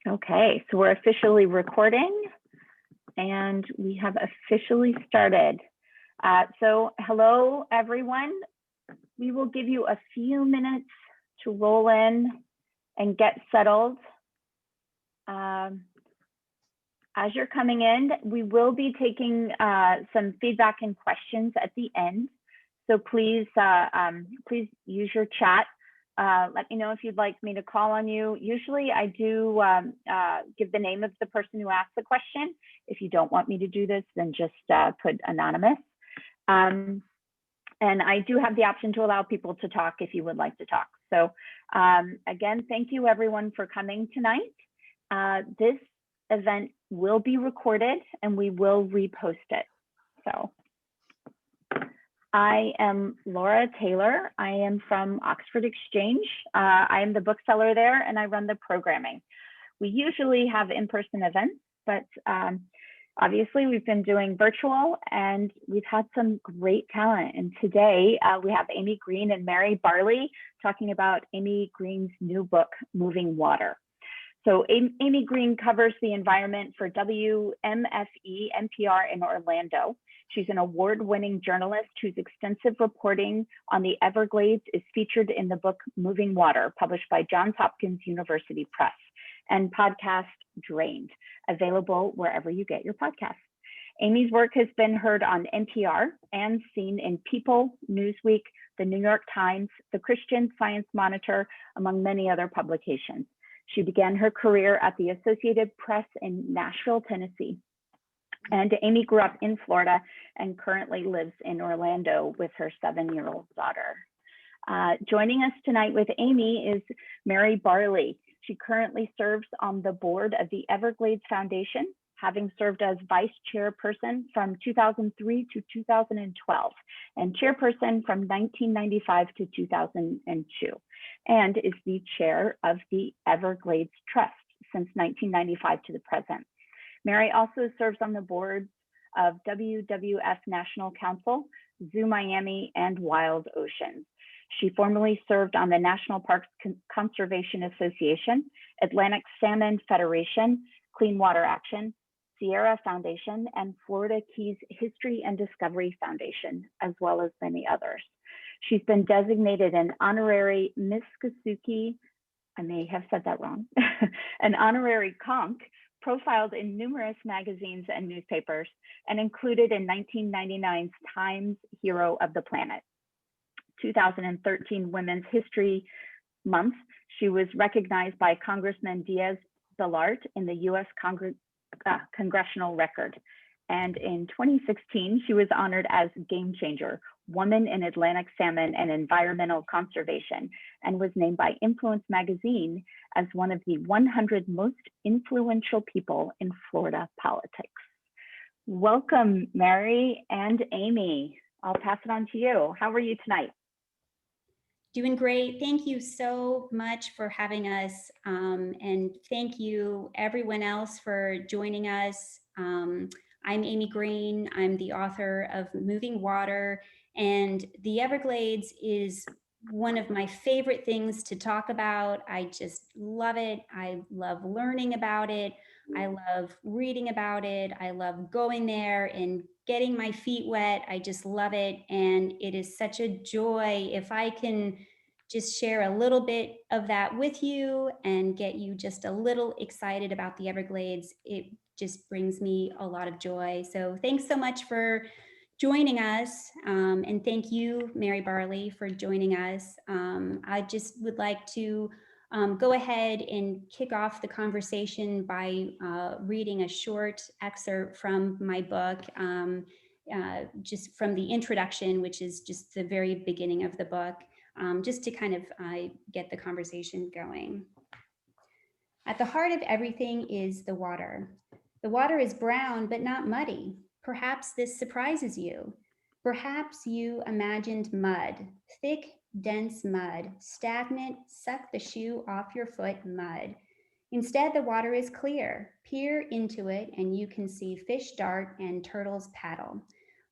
Okay, so we're officially recording and we have officially started. So hello, everyone. We will give you a few minutes to roll in and get settled. As you're coming in, we will be taking some feedback and questions at the end. So please use your chat. Let me know if you'd like me to call on you. Usually I do give the name of the person who asked the question. If you don't want me to do this, then just put anonymous. And I do have the option to allow people to talk if you would like to talk. So again, thank you everyone for coming tonight. This event will be recorded and we will repost it. So I am Laura Taylor. I am from Oxford Exchange. I am the bookseller there and I run the programming. We usually have in-person events, but obviously we've been doing virtual and we've had some great talent. And today we have Amy Green and Mary Barley talking about Amy Green's new book, Moving Water. So Amy Green covers the environment for WMFE NPR in Orlando. She's an award-winning journalist whose extensive reporting on the Everglades is featured in the book Moving Water, published by Johns Hopkins University Press, and podcast Drained, available wherever you get your podcasts. Amy's work has been heard on NPR and seen in People, Newsweek, the New York Times, the Christian Science Monitor, among many other publications. She began her career at the Associated Press in Nashville, Tennessee. And Amy grew up in Florida and currently lives in Orlando with her 7-year-old daughter. Joining us tonight with Amy is Mary Barley. She currently serves on the board of the Everglades Foundation, having served as vice chairperson from 2003 to 2012, and chairperson from 1995 to 2002, and is the chair of the Everglades Trust since 1995 to the present. Mary also serves on the boards of WWF National Council, Zoo Miami, and Wild Oceans. She formerly served on the National Parks Conservation Association, Atlantic Salmon Federation, Clean Water Action, Sierra Foundation, and Florida Keys History and Discovery Foundation, as well as many others. She's been designated an honorary Miss Kasuki, I may have said that wrong, an honorary conch, profiled in numerous magazines and newspapers, and included in 1999's Times Hero of the Planet. 2013 Women's History Month, she was recognized by Congressman Diaz-Balart in the U.S. Congressional Record. And in 2016, she was honored as Game Changer, Woman in Atlantic Salmon and Environmental Conservation, and was named by Influence magazine as one of the 100 most influential people in Florida politics. Welcome, Mary and Amy. I'll pass it on to you. How are you tonight? Doing great. Thank you so much for having us. And thank you everyone else for joining us. I'm Amy Green. I'm the author of Moving Water, and the Everglades is one of my favorite things to talk about. I just love it. I love learning about it. I love reading about it. I love going there and getting my feet wet. I just love it. And it is such a joy if I can just share a little bit of that with you and get you just a little excited about the Everglades. It just brings me a lot of joy. So thanks so much for joining us. And thank you, Mary Barley, for joining us. I just would like to go ahead and kick off the conversation by reading a short excerpt from my book, just from the introduction, which is just the very beginning of the book, just to kind of get the conversation going. At the heart of everything is the water. The water is brown, but not muddy. Perhaps this surprises you. Perhaps you imagined mud, thick, dense mud, stagnant, suck the shoe off your foot mud. Instead, the water is clear. Peer into it and you can see fish dart and turtles paddle.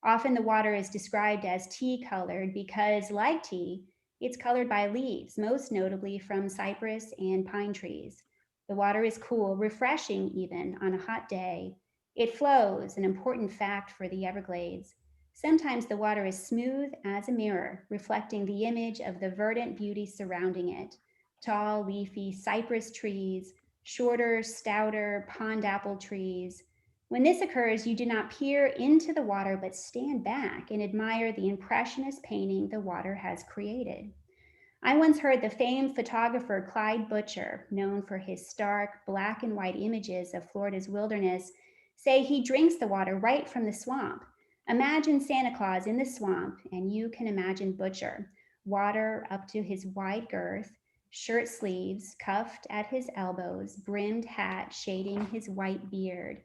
Often the water is described as tea-colored because, like tea, it's colored by leaves, most notably from cypress and pine trees. The water is cool, refreshing even on a hot day. It flows, an important fact for the Everglades. Sometimes the water is smooth as a mirror, reflecting the image of the verdant beauty surrounding it. Tall, leafy cypress trees, shorter, stouter pond apple trees. When this occurs, you do not peer into the water, but stand back and admire the impressionist painting the water has created. I once heard the famed photographer Clyde Butcher, known for his stark black and white images of Florida's wilderness, say he drinks the water right from the swamp. Imagine Santa Claus in the swamp, and you can imagine Butcher, water up to his wide girth, shirt sleeves cuffed at his elbows, brimmed hat shading his white beard.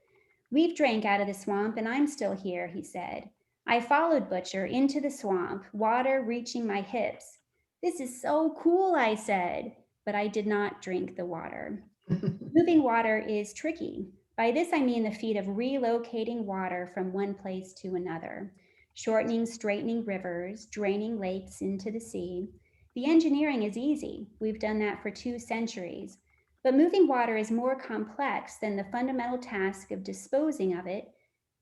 We've drank out of the swamp, and I'm still here, he said. I followed Butcher into the swamp, water reaching my hips. This is so cool, I said, but I did not drink the water. Moving water is tricky. By this, I mean the feat of relocating water from one place to another, shortening, straightening rivers, draining lakes into the sea. The engineering is easy. We've done that for 2 centuries. But moving water is more complex than the fundamental task of disposing of it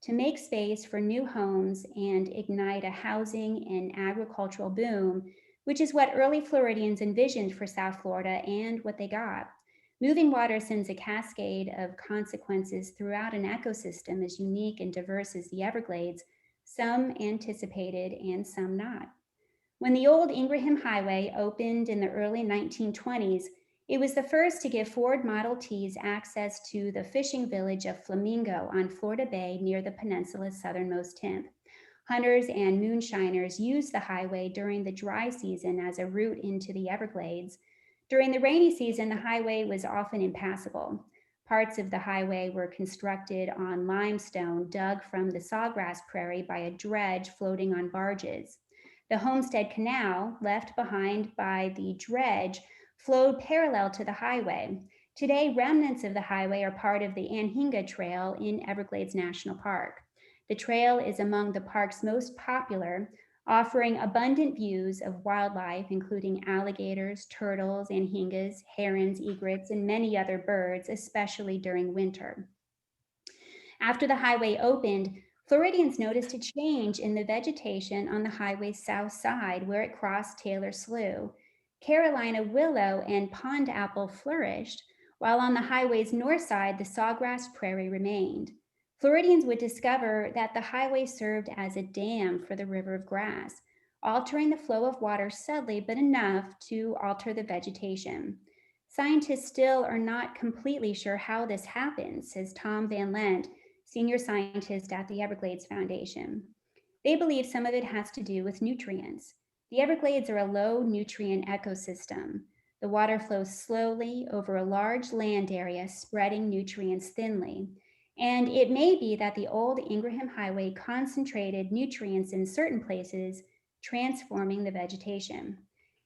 to make space for new homes and ignite a housing and agricultural boom, which is what early Floridians envisioned for South Florida and what they got. Moving water sends a cascade of consequences throughout an ecosystem as unique and diverse as the Everglades, some anticipated and some not. When the old Ingraham Highway opened in the early 1920s, it was the first to give Ford Model Ts access to the fishing village of Flamingo on Florida Bay near the peninsula's southernmost tip. Hunters and moonshiners used the highway during the dry season as a route into the Everglades. During the rainy season, the highway was often impassable. Parts of the highway were constructed on limestone dug from the sawgrass prairie by a dredge floating on barges. The Homestead Canal, left behind by the dredge, flowed parallel to the highway. Today, remnants of the highway are part of the Anhinga Trail in Everglades National Park. The trail is among the park's most popular, offering abundant views of wildlife, including alligators, turtles, anhingas, herons, egrets, and many other birds, especially during winter. After the highway opened, Floridians noticed a change in the vegetation on the highway's south side where it crossed Taylor Slough. Carolina willow and pond apple flourished, while on the highway's north side, the sawgrass prairie remained. Floridians would discover that the highway served as a dam for the river of grass, altering the flow of water subtly but enough to alter the vegetation. Scientists still are not completely sure how this happens, says Tom Van Lent, senior scientist at the Everglades Foundation. They believe some of it has to do with nutrients. The Everglades are a low nutrient ecosystem. The water flows slowly over a large land area, spreading nutrients thinly. And it may be that the old Ingraham Highway concentrated nutrients in certain places, transforming the vegetation.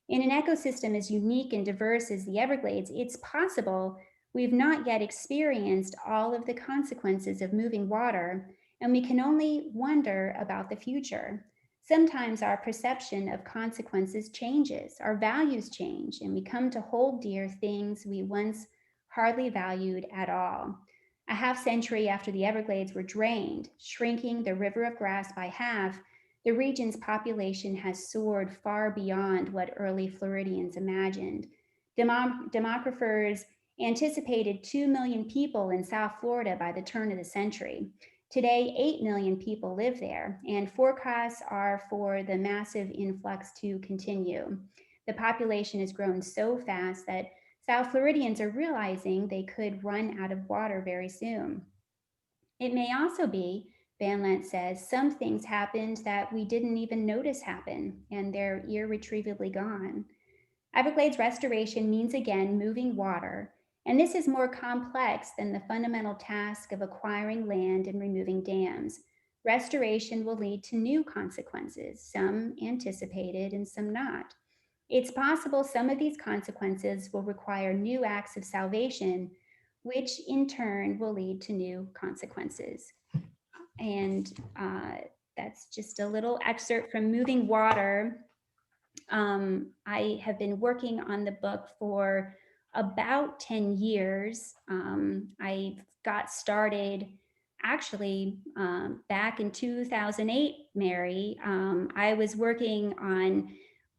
In an ecosystem as unique and diverse as the Everglades, it's possible we've not yet experienced all of the consequences of moving water, and we can only wonder about the future. Sometimes our perception of consequences changes, our values change, and we come to hold dear things we once hardly valued at all. A half century after the Everglades were drained, shrinking the river of grass by half, the region's population has soared far beyond what early Floridians imagined. Demographers anticipated 2 million people in South Florida by the turn of the century. Today, 8 million people live there, and forecasts are for the massive influx to continue. The population has grown so fast that South Floridians are realizing they could run out of water very soon. It may also be, Van Lent says, some things happened that we didn't even notice happen, and they're irretrievably gone. Everglades restoration means again moving water, and this is more complex than the fundamental task of acquiring land and removing dams. Restoration will lead to new consequences, some anticipated and some not. It's possible some of these consequences will require new acts of salvation, which in turn will lead to new consequences. And that's just a little excerpt from Moving Water. I have been working on the book for about 10 years. I got started actually back in 2008, Mary. I was working on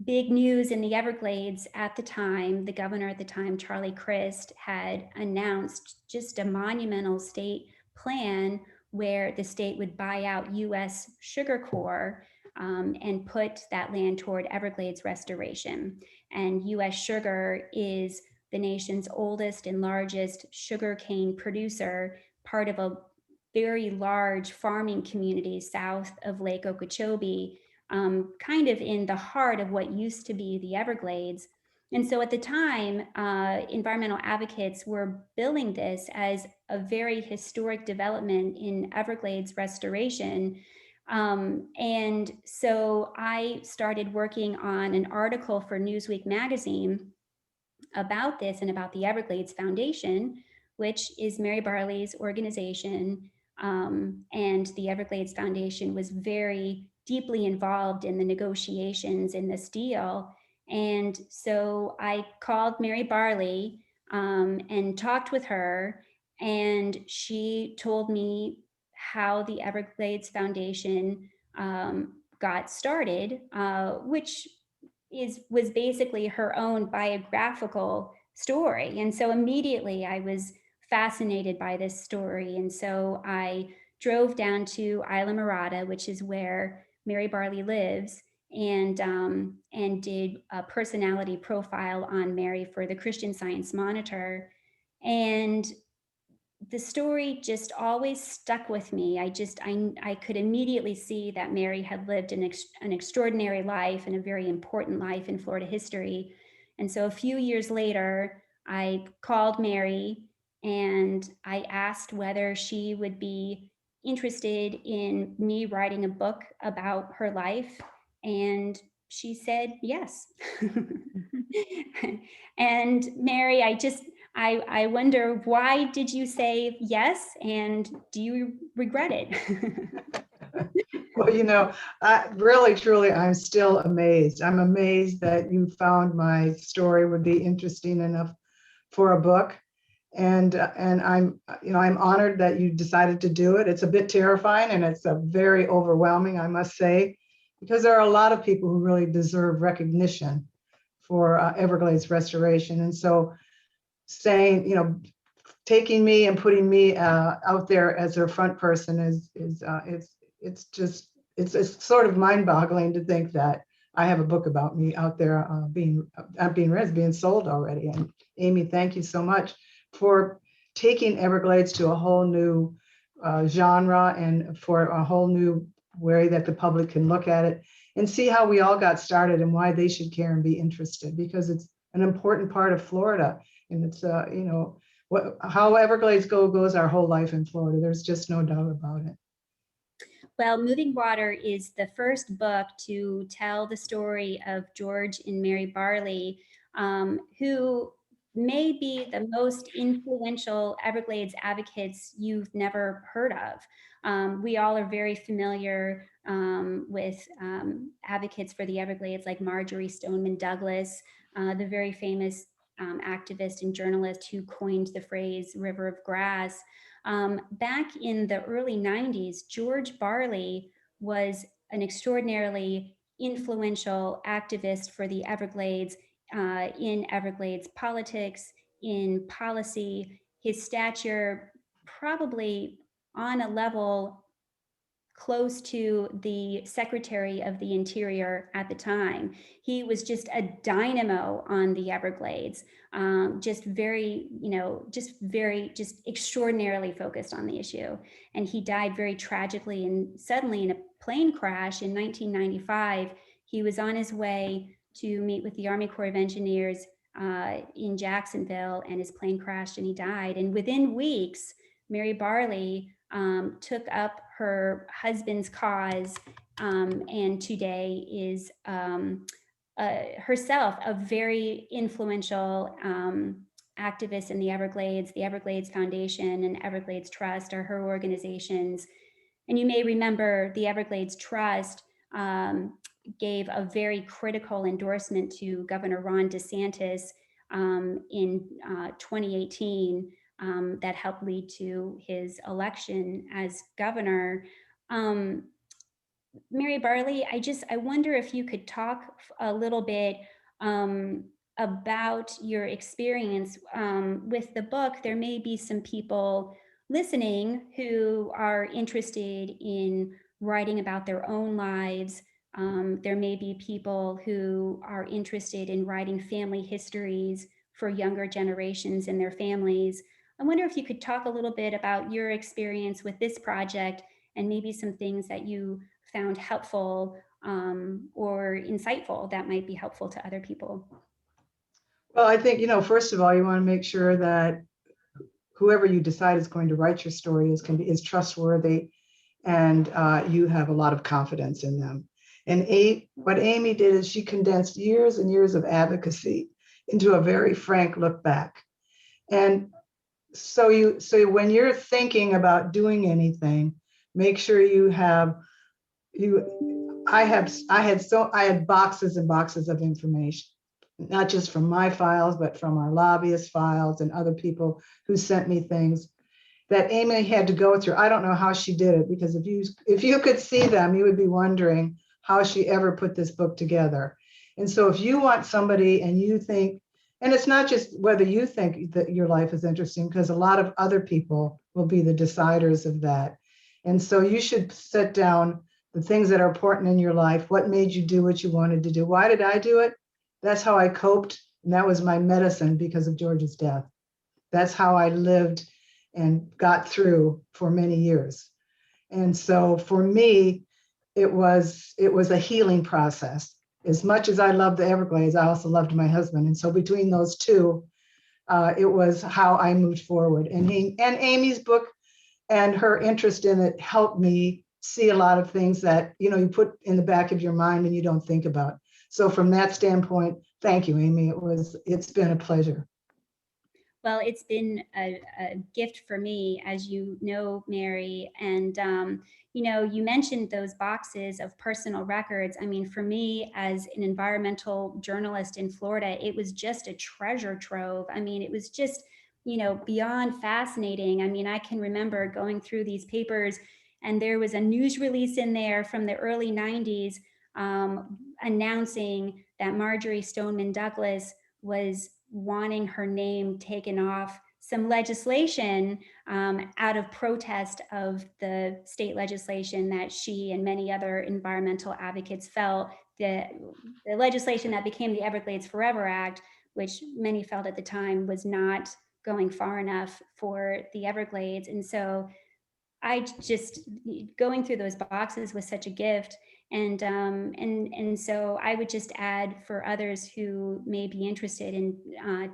big news in the Everglades at the time. The governor at the time, Charlie Crist, had announced just a monumental state plan where the state would buy out US Sugar Corps and put that land toward Everglades restoration. And US Sugar is the nation's oldest and largest sugarcane producer, part of a very large farming community south of Lake Okeechobee, kind of in the heart of what used to be the Everglades. And so at the time, environmental advocates were billing this as a very historic development in Everglades restoration. And so I started working on an article for Newsweek magazine about this and about the Everglades Foundation, which is Mary Barley's organization. And the Everglades Foundation was very deeply involved in the negotiations in this deal. And so I called Mary Barley and talked with her, and she told me how the Everglades Foundation got started, which was basically her own biographical story. And so immediately I was fascinated by this story. And so I drove down to Islamorada, which is where Mary Barley lives, and did a personality profile on Mary for the Christian Science Monitor. And the story just always stuck with me. I could immediately see that Mary had lived an extraordinary life and a very important life in Florida history. And so a few years later, I called Mary and I asked whether she would be interested in me writing a book about her life. And she said yes. And Mary, I wonder, why did you say yes, and do you regret it? Well, really, truly, I'm still amazed. I'm amazed that you found my story would be interesting enough for a book. And I'm honored that you decided to do it. It's a bit terrifying and it's a very overwhelming, I must say, because there are a lot of people who really deserve recognition for Everglades restoration. And so saying, taking me and putting me out there as their front person it's sort of mind-boggling to think that I have a book about me out there being read, being sold already. And Amy, thank you so much for taking Everglades to a whole new genre and for a whole new way that the public can look at it and see how we all got started and why they should care and be interested, because it's an important part of Florida. And it's, how Everglades goes our whole life in Florida. There's just no doubt about it. Well, Moving Water is the first book to tell the story of George and Mary Barley, who may be the most influential Everglades advocates you've never heard of. We all are very familiar with advocates for the Everglades like Marjorie Stoneman Douglas, the very famous activist and journalist who coined the phrase River of Grass. Back in the early 90s, George Barley was an extraordinarily influential activist for the Everglades, in Everglades politics, in policy. His stature probably on a level close to the Secretary of the Interior at the time. He was just a dynamo on the Everglades, just extraordinarily focused on the issue. And he died very tragically and suddenly in a plane crash in 1995. He was on his way to meet with the Army Corps of Engineers in Jacksonville, and his plane crashed and he died. And within weeks, Mary Barley took up her husband's cause, and today is herself a very influential activist in the Everglades. The Everglades Foundation and Everglades Trust are her organizations. And you may remember the Everglades Trust gave a very critical endorsement to Governor Ron DeSantis in 2018 that helped lead to his election as governor. Um, Mary Barley, I wonder if you could talk a little bit um, about your experience with the book. There may be some people listening who are interested in writing about their own lives. There may be people who are interested in writing family histories for younger generations and their families. I wonder if you could talk a little bit about your experience with this project and maybe some things that you found helpful or insightful that might be helpful to other people. Well, I think, first of all, you want to make sure that whoever you decide is going to write your story is trustworthy, and you have a lot of confidence in them. And what Amy did is she condensed years and years of advocacy into a very frank look back. And so when you're thinking about doing anything, make sure I had boxes and boxes of information, not just from my files, but from our lobbyist files and other people who sent me things that Amy had to go through. I don't know how she did it, because if you could see them, you would be wondering how she ever put this book together. And so if you want somebody and you think, and it's not just whether you think that your life is interesting, because a lot of other people will be the deciders of that. And so you should set down the things that are important in your life. What made you do what you wanted to do? Why did I do it? That's how I coped. And that was my medicine because of George's death. That's how I lived and got through for many years. And so for me, it was a healing process. As much as I loved the Everglades, I also loved my husband. And so between those two, it was how I moved forward. And Amy's book and her interest in it helped me see a lot of things that, you put in the back of your mind and you don't think about. So from that standpoint, thank you, Amy. It's been a pleasure. Well, it's been a gift for me, as you know, Mary. And, you mentioned those boxes of personal records. I mean, for me, as an environmental journalist in Florida, it was just a treasure trove. I mean, it was just, beyond fascinating. I mean, I can remember going through these papers, and there was a news release in there from the early 90s announcing that Marjory Stoneman Douglas was wanting her name taken off some legislation out of protest of the state legislation that she and many other environmental advocates felt, the legislation that became the Everglades Forever Act, which many felt at the time was not going far enough for the Everglades. And so I just, going through those boxes was such a gift. And so I would just add, for others who may be interested in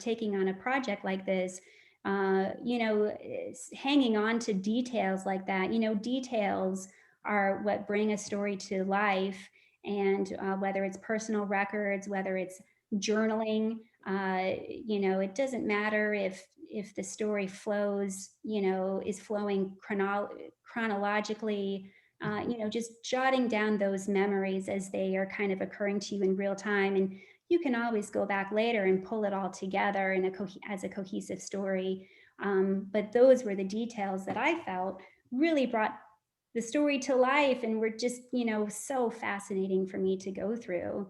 taking on a project like this, hanging on to details like that. Details are what bring a story to life. And whether it's personal records, whether it's journaling, it doesn't matter if the story flows, is flowing chronologically, just jotting down those memories as they are kind of occurring to you in real time. And you can always go back later and pull it all together as a cohesive story. But those were the details that I felt really brought the story to life and were just, so fascinating for me to go through.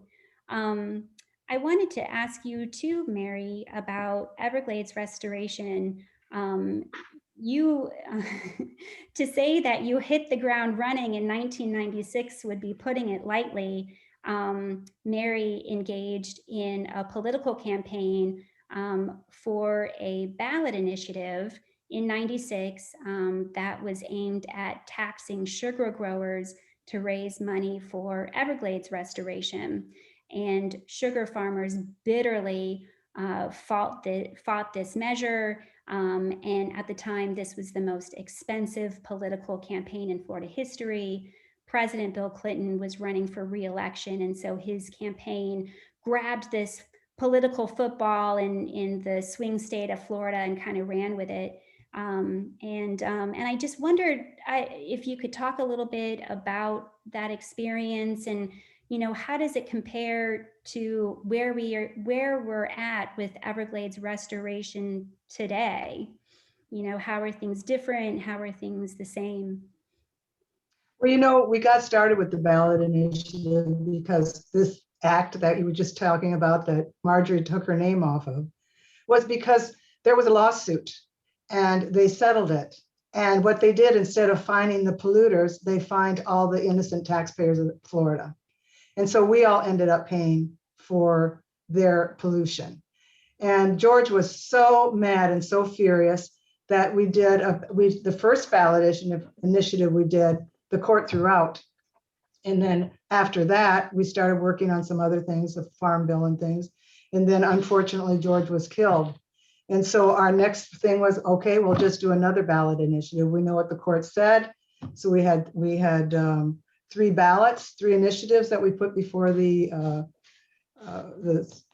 I wanted to ask you too, Mary, about Everglades restoration. You to say that you hit the ground running in 1996 would be putting it lightly. Mary engaged in a political campaign for a ballot initiative in 96 that was aimed at taxing sugar growers to raise money for Everglades restoration. And sugar farmers bitterly fought this measure. And at the time, this was the most expensive political campaign in Florida history. President Bill Clinton was running for re-election, and so his campaign grabbed this political football in the swing state of Florida and kind of ran with it. And I just wondered if you could talk a little bit about that experience and how does it compare to where we're at with Everglades restoration today? How are things different? How are things the same? Well, we got started with the ballot initiative because this act that you were just talking about that Marjorie took her name off of was because there was a lawsuit and they settled it. And what they did, instead of fining the polluters, they fined all the innocent taxpayers of Florida. And so we all ended up paying for their pollution. And George was so mad and so furious that we did the first ballot initiative we did, the court threw out. And then after that, we started working on some other things, the farm bill and things. And then unfortunately, George was killed. And so our next thing was, okay, we'll just do another ballot initiative. We know what the court said. So we had 3 ballots, 3 initiatives that we put before the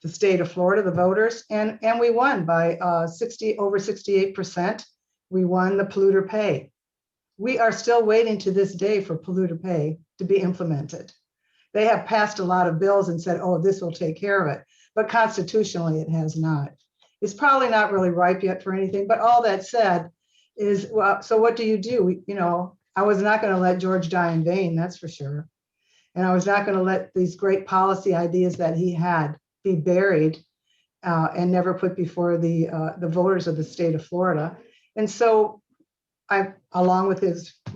state of Florida, the voters, and we won by over 68%. We won the polluter pay. We are still waiting to this day for polluter pay to be implemented. They have passed a lot of bills and said, oh, this will take care of it. But constitutionally, it has not. It's probably not really ripe yet for anything. But all that said is, well, so what do? I was not going to let George die in vain, that's for sure. And I was not going to let these great policy ideas that he had be buried and never put before the voters of the state of Florida. And so I, along with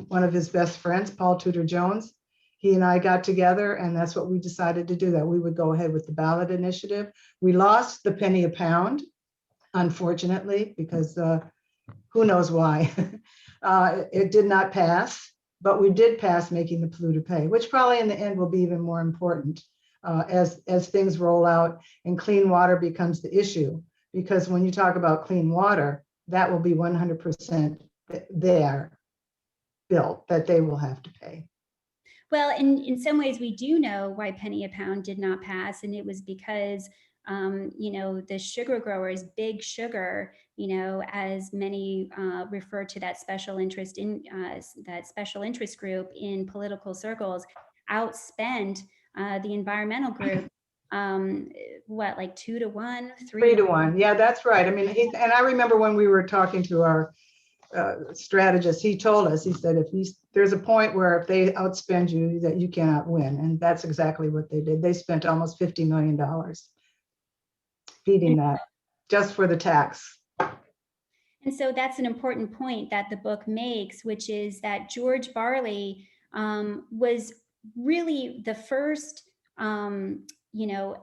one of his best friends, Paul Tudor Jones, he and I got together, and that's what we decided to do, that we would go ahead with the ballot initiative. We lost the penny a pound, unfortunately, because who knows why. It did not pass, but we did pass making the polluter pay, which probably in the end will be even more important as things roll out and clean water becomes the issue. Because when you talk about clean water, that will be 100% their bill that they will have to pay. Well, in some ways, we do know why penny a pound did not pass, and it was because the sugar growers, Big Sugar, as many refer to that special interest group in political circles, outspent the environmental group. Like 2 to 1, 3 to 1. Yeah, that's right. I mean, and I remember when we were talking to our strategist, he told us, he said, there's a point where if they outspend you, that you cannot win. And that's exactly what they did. They spent almost $50 million feeding that just for the tax. And so that's an important point that the book makes, which is that George Barley was really the first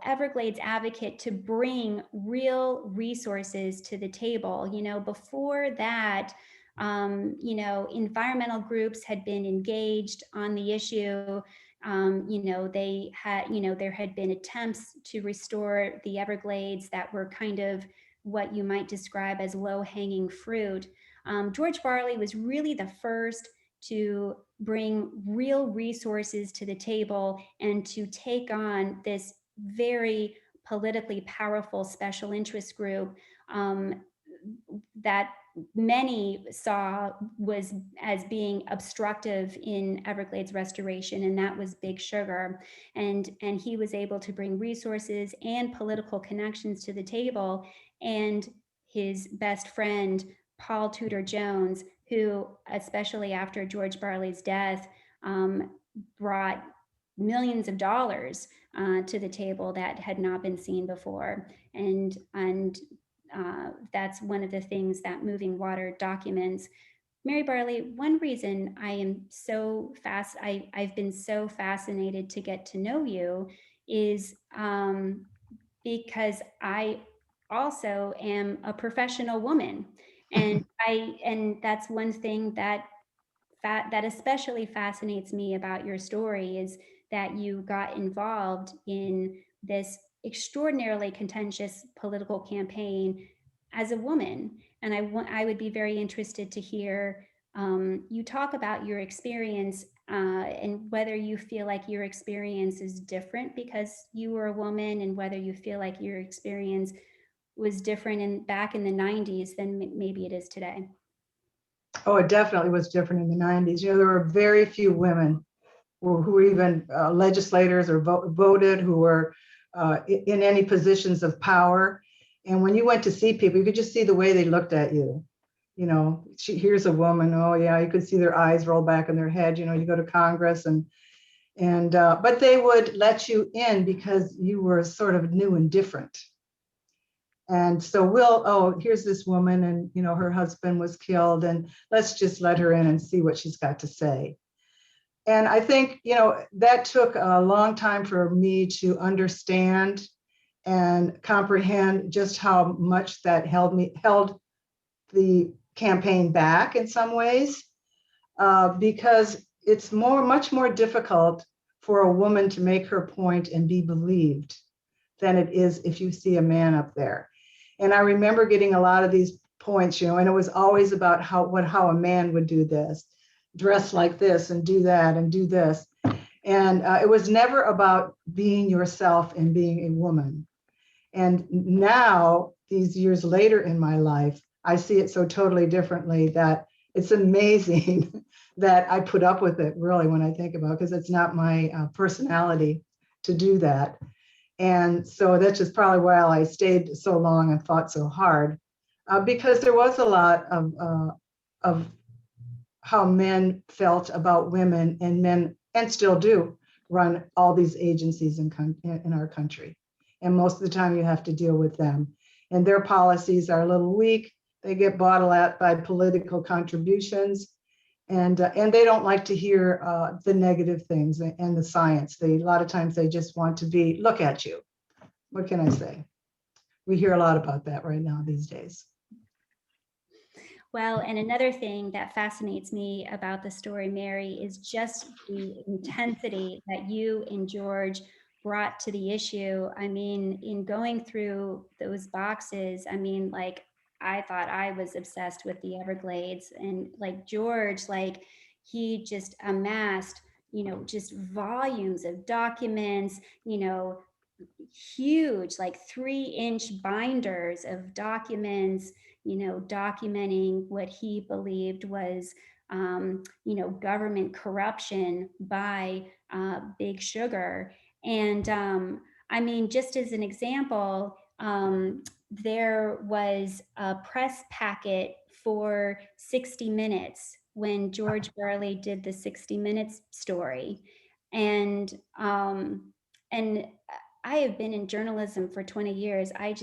Everglades advocate to bring real resources to the table. Before that, environmental groups had been engaged on the issue. There had been attempts to restore the Everglades that were kind of what you might describe as low-hanging fruit. George Barley was really the first to bring real resources to the table and to take on this very politically powerful special interest group that many saw was as being obstructive in Everglades restoration, and that was Big Sugar. And he was able to bring resources and political connections to the table. And his best friend, Paul Tudor Jones, who, especially after George Barley's death, brought millions of dollars to the table that had not been seen before. And that's one of the things that Moving Water documents. Mary Barley, one reason I am so I've been so fascinated to get to know you is because I also am a professional woman. And that's one thing that especially fascinates me about your story, is that you got involved in this extraordinarily contentious political campaign as a woman. And I would be very interested to hear you talk about your experience and whether you feel like your experience is different because you were a woman, and whether you feel like your experience was different back in the 90s than maybe it is today. Oh, it definitely was different in the 90s. There were very few women who were even legislators or voted, who were in any positions of power. And when you went to see people, you could just see the way they looked at you. You know, here's a woman. Oh yeah, you could see their eyes roll back in their head. You know, you go to Congress and but they would let you in because you were sort of new and different. And so oh, here's this woman, and you know, her husband was killed, and let's just let her in and see what she's got to say. And I think, you know, that took a long time for me to understand and comprehend just how much that held the campaign back in some ways, because it's much more difficult for a woman to make her point and be believed than it is if you see a man up there. And I remember getting a lot of these points, you know, and it was always about how a man would do this, dress like this and do that and do this. And it was never about being yourself and being a woman. And now, these years later in my life, I see it so totally differently that it's amazing that I put up with it, really, when I think about it, because it's not my personality to do that. And so that's just probably why I stayed so long and fought so hard, because there was a lot of how men felt about women, and men, and still do, run all these agencies in our country. And most of the time you have to deal with them. And their policies are a little weak. They get bottled at by political contributions. And they don't like to hear the negative things and the science. A lot of times they just want to look at you. What can I say? We hear a lot about that right now these days. Well, and another thing that fascinates me about the story, Mary, is just the intensity that you and George brought to the issue. I mean, in going through those boxes, I mean, like, I thought I was obsessed with the Everglades, and like George, like, he just amassed, you know, just volumes of documents, you know, huge, like 3-inch binders of documents, you know, documenting what he believed was, you know, government corruption by Big Sugar. And I mean, just as an example, there was a press packet for 60 Minutes when George Burley did the 60 Minutes story. And I have been in journalism for 20 years. I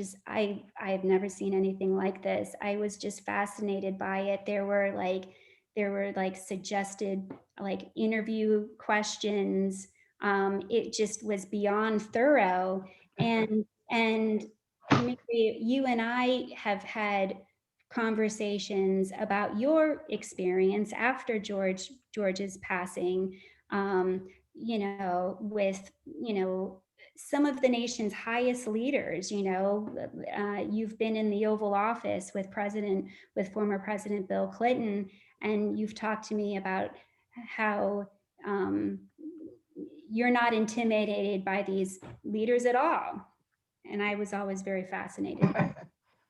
have never seen anything like this. I was just fascinated by it. There were like suggested like interview questions. It just was beyond thorough. And Mary, you and I have had conversations about your experience after George's passing. You know, with, you know, some of the nation's highest leaders. You know, you've been in the Oval Office with former President Bill Clinton, and you've talked to me about how you're not intimidated by these leaders at all. And I was always very fascinated.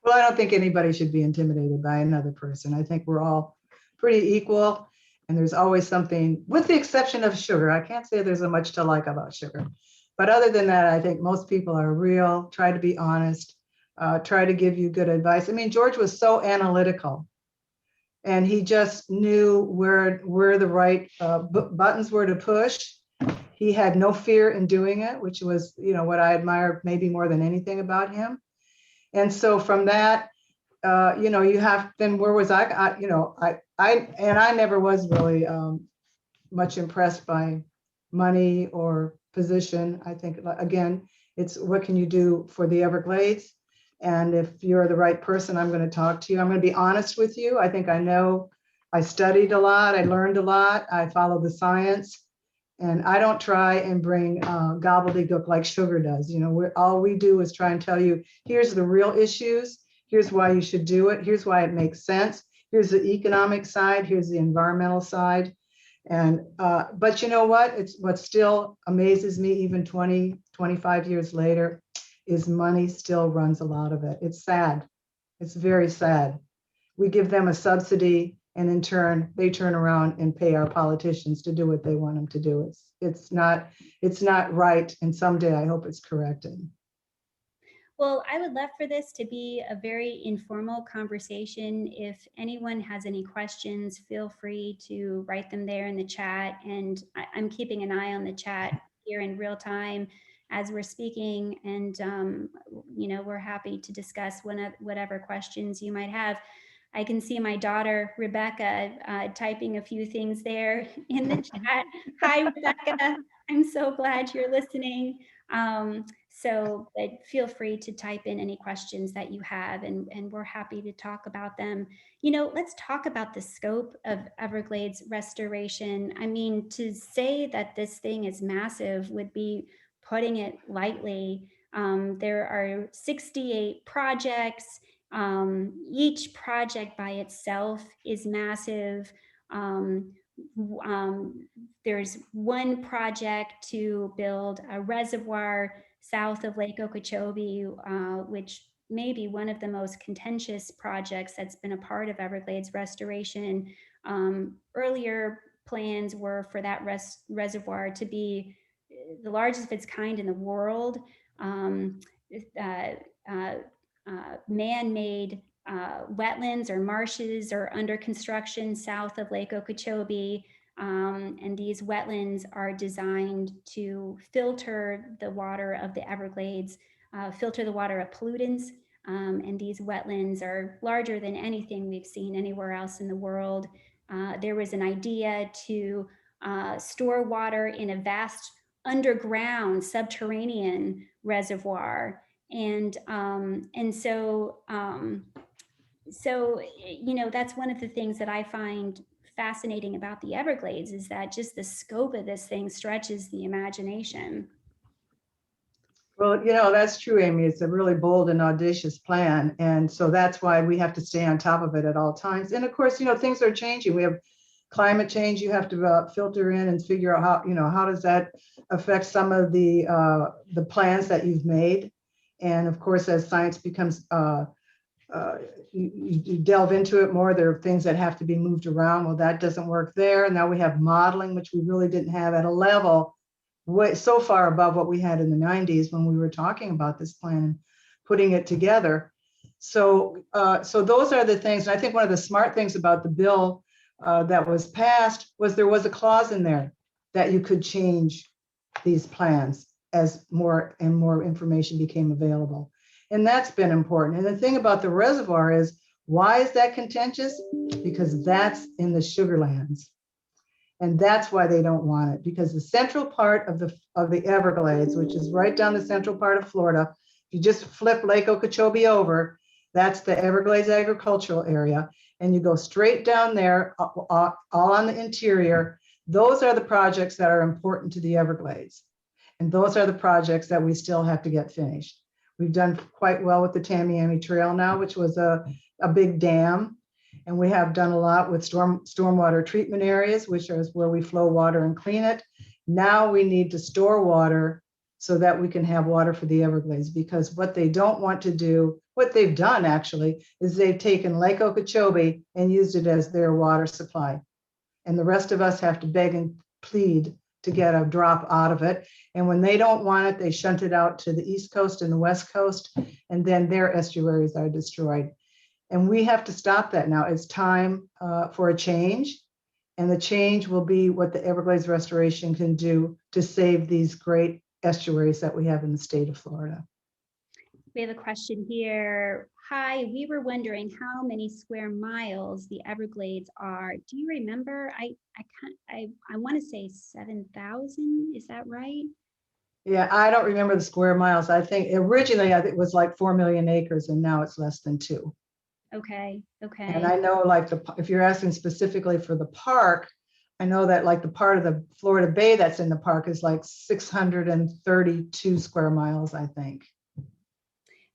Well, I don't think anybody should be intimidated by another person. I think we're all pretty equal, and there's always something, with the exception of Sugar. I can't say there's much to like about Sugar. But other than that, I think most people are real, try to be honest, try to give you good advice. I mean, George was so analytical, and he just knew where the right buttons were to push. He had no fear in doing it, which was, you know, what I admire maybe more than anything about him. And so from that, you know, you have, then where was I? You know, I never was really much impressed by money or position. I think, again, it's what can you do for the Everglades? And if you're the right person, I'm going to talk to you. I'm going to be honest with you. I think I know, I studied a lot. I learned a lot. I follow the science. And I don't try and bring gobbledygook like Sugar does. You know, all we do is try and tell you, here's the real issues. Here's why you should do it. Here's why it makes sense. Here's the economic side. Here's the environmental side. And, but you know what? It's what still amazes me, even 20, 25 years later, is money still runs a lot of it. It's sad. It's very sad. We give them a subsidy And in turn, they turn around and pay our politicians to do what they want them to do. It's not right. And someday I hope it's corrected. Well, I would love for this to be a very informal conversation. If anyone has any questions, feel free to write them there in the chat. And I'm keeping an eye on the chat here in real time as we're speaking. And, we're happy to discuss whatever questions you might have. I can see my daughter, Rebecca, typing a few things there in the chat. Hi, Rebecca. I'm so glad you're listening. But feel free to type in any questions that you have, and we're happy to talk about them. Let's talk about the scope of Everglades restoration. I mean, to say that this thing is massive would be putting it lightly. There are 68 projects. Each project by itself is massive. There's one project to build a reservoir south of Lake Okeechobee, which may be one of the most contentious projects that's been a part of Everglades restoration. Earlier plans were for that reservoir to be the largest of its kind in the world. Man-made wetlands or marshes are under construction south of Lake Okeechobee. And these wetlands are designed to filter the water of the Everglades, filter the water of pollutants. And these wetlands are larger than anything we've seen anywhere else in the world. There was an idea to store water in a vast underground subterranean reservoir. So that's one of the things that I find fascinating about the Everglades, is that just the scope of this thing stretches the imagination. Well, that's true, Amy. It's a really bold and audacious plan. And so that's why we have to stay on top of it at all times. And of course, things are changing. We have climate change. You have to filter in and figure out how does that affect some of the plans that you've made. And of course, as science becomes, you delve into it more, there are things that have to be moved around. Well, that doesn't work there. Now we have modeling, which we really didn't have at a level way so far above what we had in the 90s when we were talking about this plan and putting it together. So those are the things. And I think one of the smart things about the bill that was passed was there was a clause in there that you could change these plans as more and more information became available. And that's been important. And the thing about the reservoir is, why is that contentious? Because that's in the sugarlands. And that's why they don't want it, because the central part of the Everglades, which is right down the central part of Florida, if you just flip Lake Okeechobee over, that's the Everglades agricultural area. And you go straight down there, all on the interior. Those are the projects that are important to the Everglades. And those are the projects that we still have to get finished. We've done quite well with the Tamiami Trail now, which was a big dam. And we have done a lot with stormwater treatment areas, which is where we flow water and clean it. Now we need to store water so that we can have water for the Everglades, because what they don't want to do, what they've done actually, is they've taken Lake Okeechobee and used it as their water supply. And the rest of us have to beg and plead to get a drop out of it. And when they don't want it, they shunt it out to the East Coast and the West Coast, and then their estuaries are destroyed. And we have to stop that now. It's time for a change. And the change will be what the Everglades restoration can do to save these great estuaries that we have in the state of Florida. We have a question here. Hi, we were wondering how many square miles the Everglades are. Do you remember? I want to say 7,000. Is that right? Yeah, I don't remember the square miles. I think originally it was like 4 million acres, and now it's less than 2. Okay. And I know, like, if you're asking specifically for the park, I know that like the part of the Florida Bay that's in the park is like 632 square miles, I think.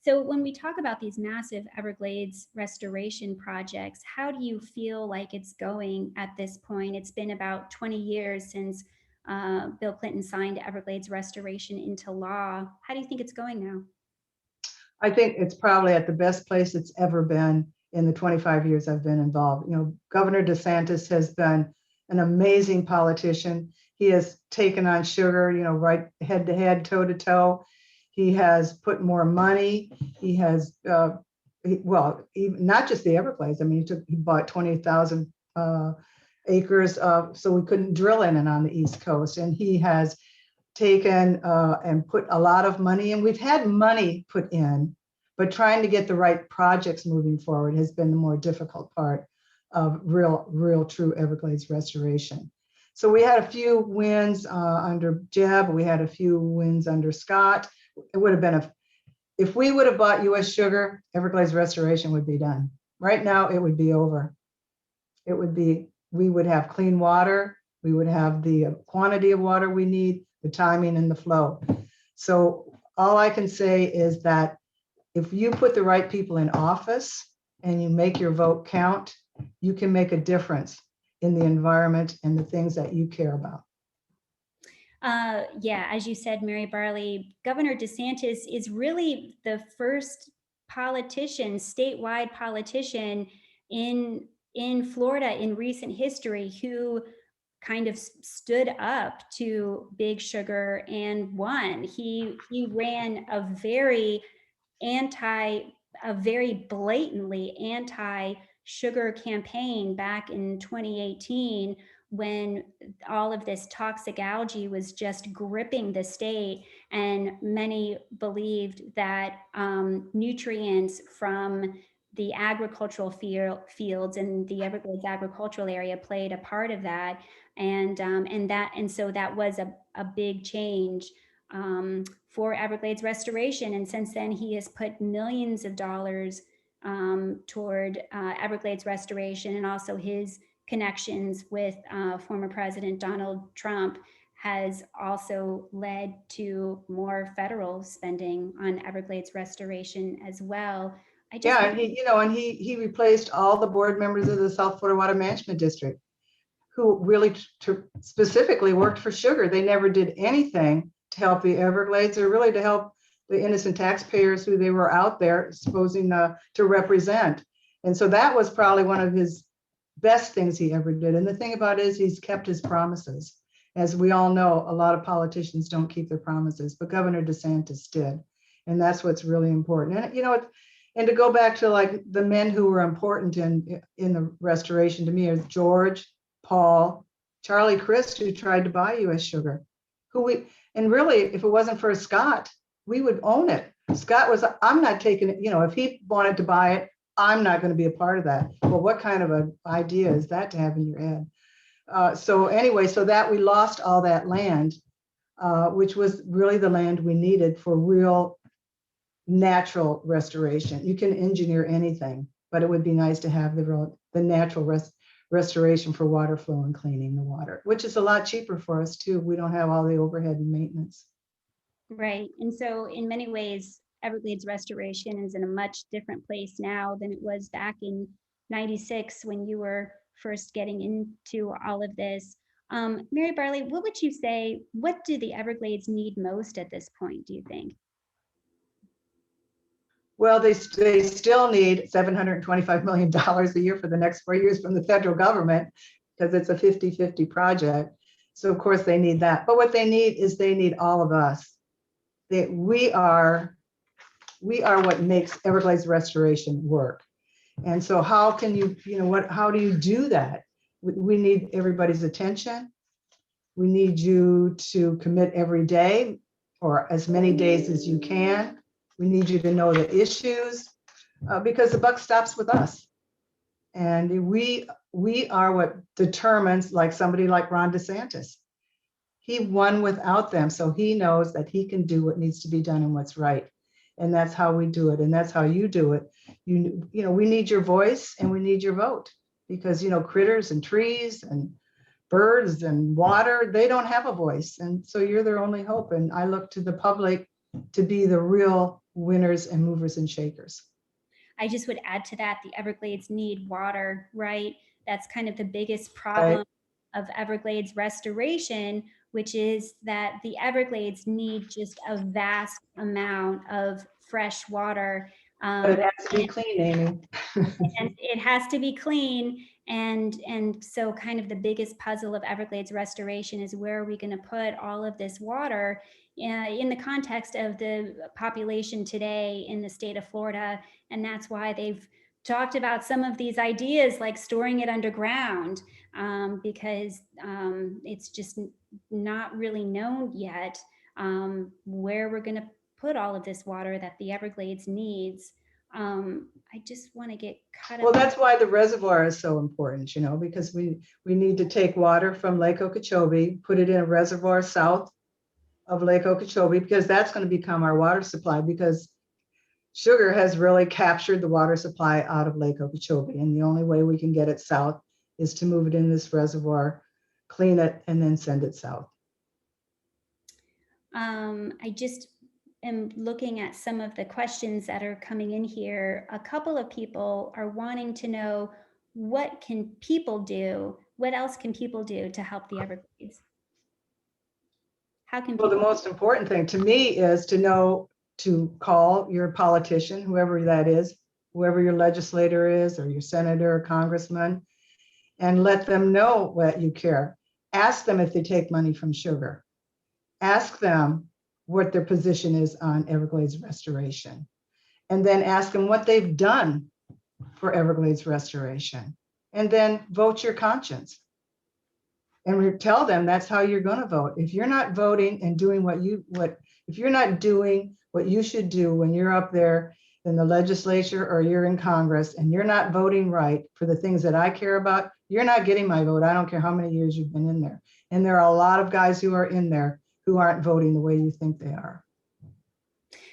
So when we talk about these massive Everglades restoration projects, how do you feel like it's going at this point? It's been about 20 years since Bill Clinton signed Everglades restoration into law. How do you think it's going now? I think it's probably at the best place it's ever been. in the 25 years I've been involved. You know, Governor DeSantis has been an amazing politician. He has taken on sugar, you know, right head to head, toe to toe. He has put more money. He has, not just the Everglades. I mean, he bought 20,000 acres so we couldn't drill in and on the East Coast. And he has taken and put a lot of money in. We've had money put in, but trying to get the right projects moving forward has been the more difficult part of real true Everglades restoration. So we had a few wins under Jeb. We had a few wins under Scott. It would have been if we would have bought US Sugar, Everglades restoration would be done. Right now, it would be over. It would be, we would have clean water. We would have the quantity of water we need, the timing and the flow. So all I can say is that if you put the right people in office and you make your vote count, you can make a difference in the environment and the things that you care about. Yeah, as you said, Mary Barley, Governor DeSantis is really the first politician, statewide politician in Florida in recent history who kind of stood up to Big Sugar and won. He ran a very blatantly anti-sugar campaign back in 2018 when all of this toxic algae was just gripping the state, and many believed that nutrients from the agricultural fields in the Everglades agricultural area played a part of that, and so that was a big change for Everglades restoration. And since then, he has put millions of dollars toward Everglades restoration, and also his connections with former President Donald Trump has also led to more federal spending on Everglades restoration as well. And he replaced all the board members of the South Florida Water Management District who really specifically worked for sugar. They never did anything to help the Everglades or really to help the innocent taxpayers who they were out there supposing to represent. And so that was probably one of his best things he ever did. And the thing about it is he's kept his promises. As we all know, a lot of politicians don't keep their promises, but Governor DeSantis did. And that's what's really important. And, you know, and to go back to like the men who were important in the restoration to me are George, Paul, Charlie Crist, who tried to buy US Sugar, and really, if it wasn't for Scott, we would own it. Scott was, I'm not taking it, you know, if he wanted to buy it, I'm not going to be a part of that. Well, what kind of an idea is that to have in your head? So anyway, so that we lost all that land, which was really the land we needed for real natural restoration. You can engineer anything, but it would be nice to have the natural restoration for water flow and cleaning the water, which is a lot cheaper for us too. We don't have all the overhead and maintenance. Right. And so in many ways, Everglades restoration is in a much different place now than it was back in '96 when you were first getting into all of this. Mary Barley, what would you say, what do the Everglades need most at this point, do you think? Well, they still need $725 million a year for the next 4 years from the federal government because it's a 50-50 project. So of course they need that. But what they need is they need all of us. We are what makes Everglades restoration work. And so how can you, how do you do that? We need everybody's attention. We need you to commit every day or as many days as you can. We need you to know the issues because the buck stops with us. And we are what determines, like somebody like Ron DeSantis. He won without them, so he knows that he can do what needs to be done and what's right. And that's how we do it, and that's how you do it. We need your voice and we need your vote because critters and trees and birds and water, they don't have a voice, and so you're their only hope. And I look to the public to be the real winners and movers and shakers. I just would add to that, the Everglades need water, right? That's kind of the biggest problem of Everglades restoration, which is that the Everglades need just a vast amount of fresh water. But it has to be clean, Amy. And it has to be clean. And so kind of the biggest puzzle of Everglades restoration is, where are we going to put all of this water in the context of the population today in the state of Florida? And that's why they've talked about some of these ideas like storing it underground, because it's just not really known yet where we're going to put all of this water that the Everglades needs. I just want to get cut Well, off. that's why the reservoir is so important, because we need to take water from Lake Okeechobee, put it in a reservoir south of Lake Okeechobee, because that's going to become our water supply, because sugar has really captured the water supply out of Lake Okeechobee. And the only way we can get it south is to move it in this reservoir, clean it, and then send it south. I just am looking at some of the questions that are coming in here. A couple of people are wanting to know, what can people do? What else can people do to help the Everglades? How can Well, the people? most important thing to me is to know to call your politician, whoever that is, whoever your legislator is, or your senator or congressman, and let them know that you care. Ask them if they take money from sugar. Ask them what their position is on Everglades restoration. And then ask them what they've done for Everglades restoration. And then vote your conscience. And tell them that's how you're going to vote. If you're not voting and doing if you're not doing what you should do when you're up there in the legislature or you're in Congress, and you're not voting right for the things that I care about, you're not getting my vote. I don't care how many years you've been in there. And there are a lot of guys who are in there who aren't voting the way you think they are.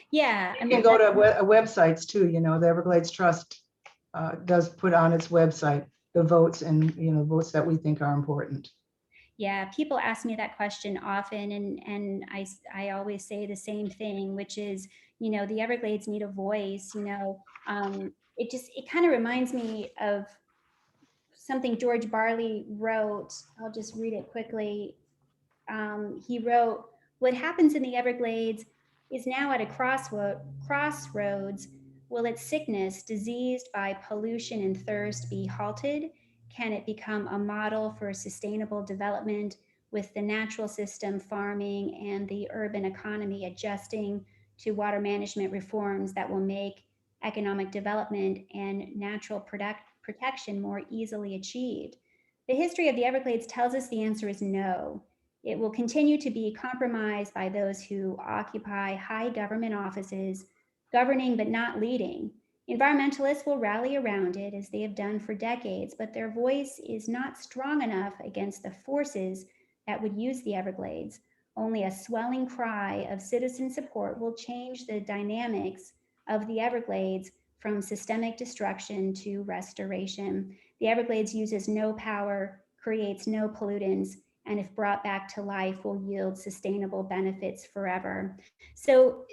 Yeah, You can go to websites too. The Everglades Trust does put on its website the votes, and votes that we think are important. Yeah, people ask me that question often, and I always say the same thing, which is, the Everglades need a voice. It kind of reminds me of something George Barley wrote. I'll just read it quickly. He wrote, "What happens in the Everglades is now at a crossroads. Will its sickness, diseased by pollution and thirst, be halted? Can it become a model for sustainable development, with the natural system, farming, and the urban economy adjusting to water management reforms that will make economic development and natural protection more easily achieved?" The history of the Everglades tells us the answer is no. It will continue to be compromised by those who occupy high government offices, governing but not leading. Environmentalists will rally around it, as they have done for decades, but their voice is not strong enough against the forces that would use the Everglades. Only a swelling cry of citizen support will change the dynamics of the Everglades from systemic destruction to restoration. The Everglades uses no power, creates no pollutants, and if brought back to life, will yield sustainable benefits forever. So,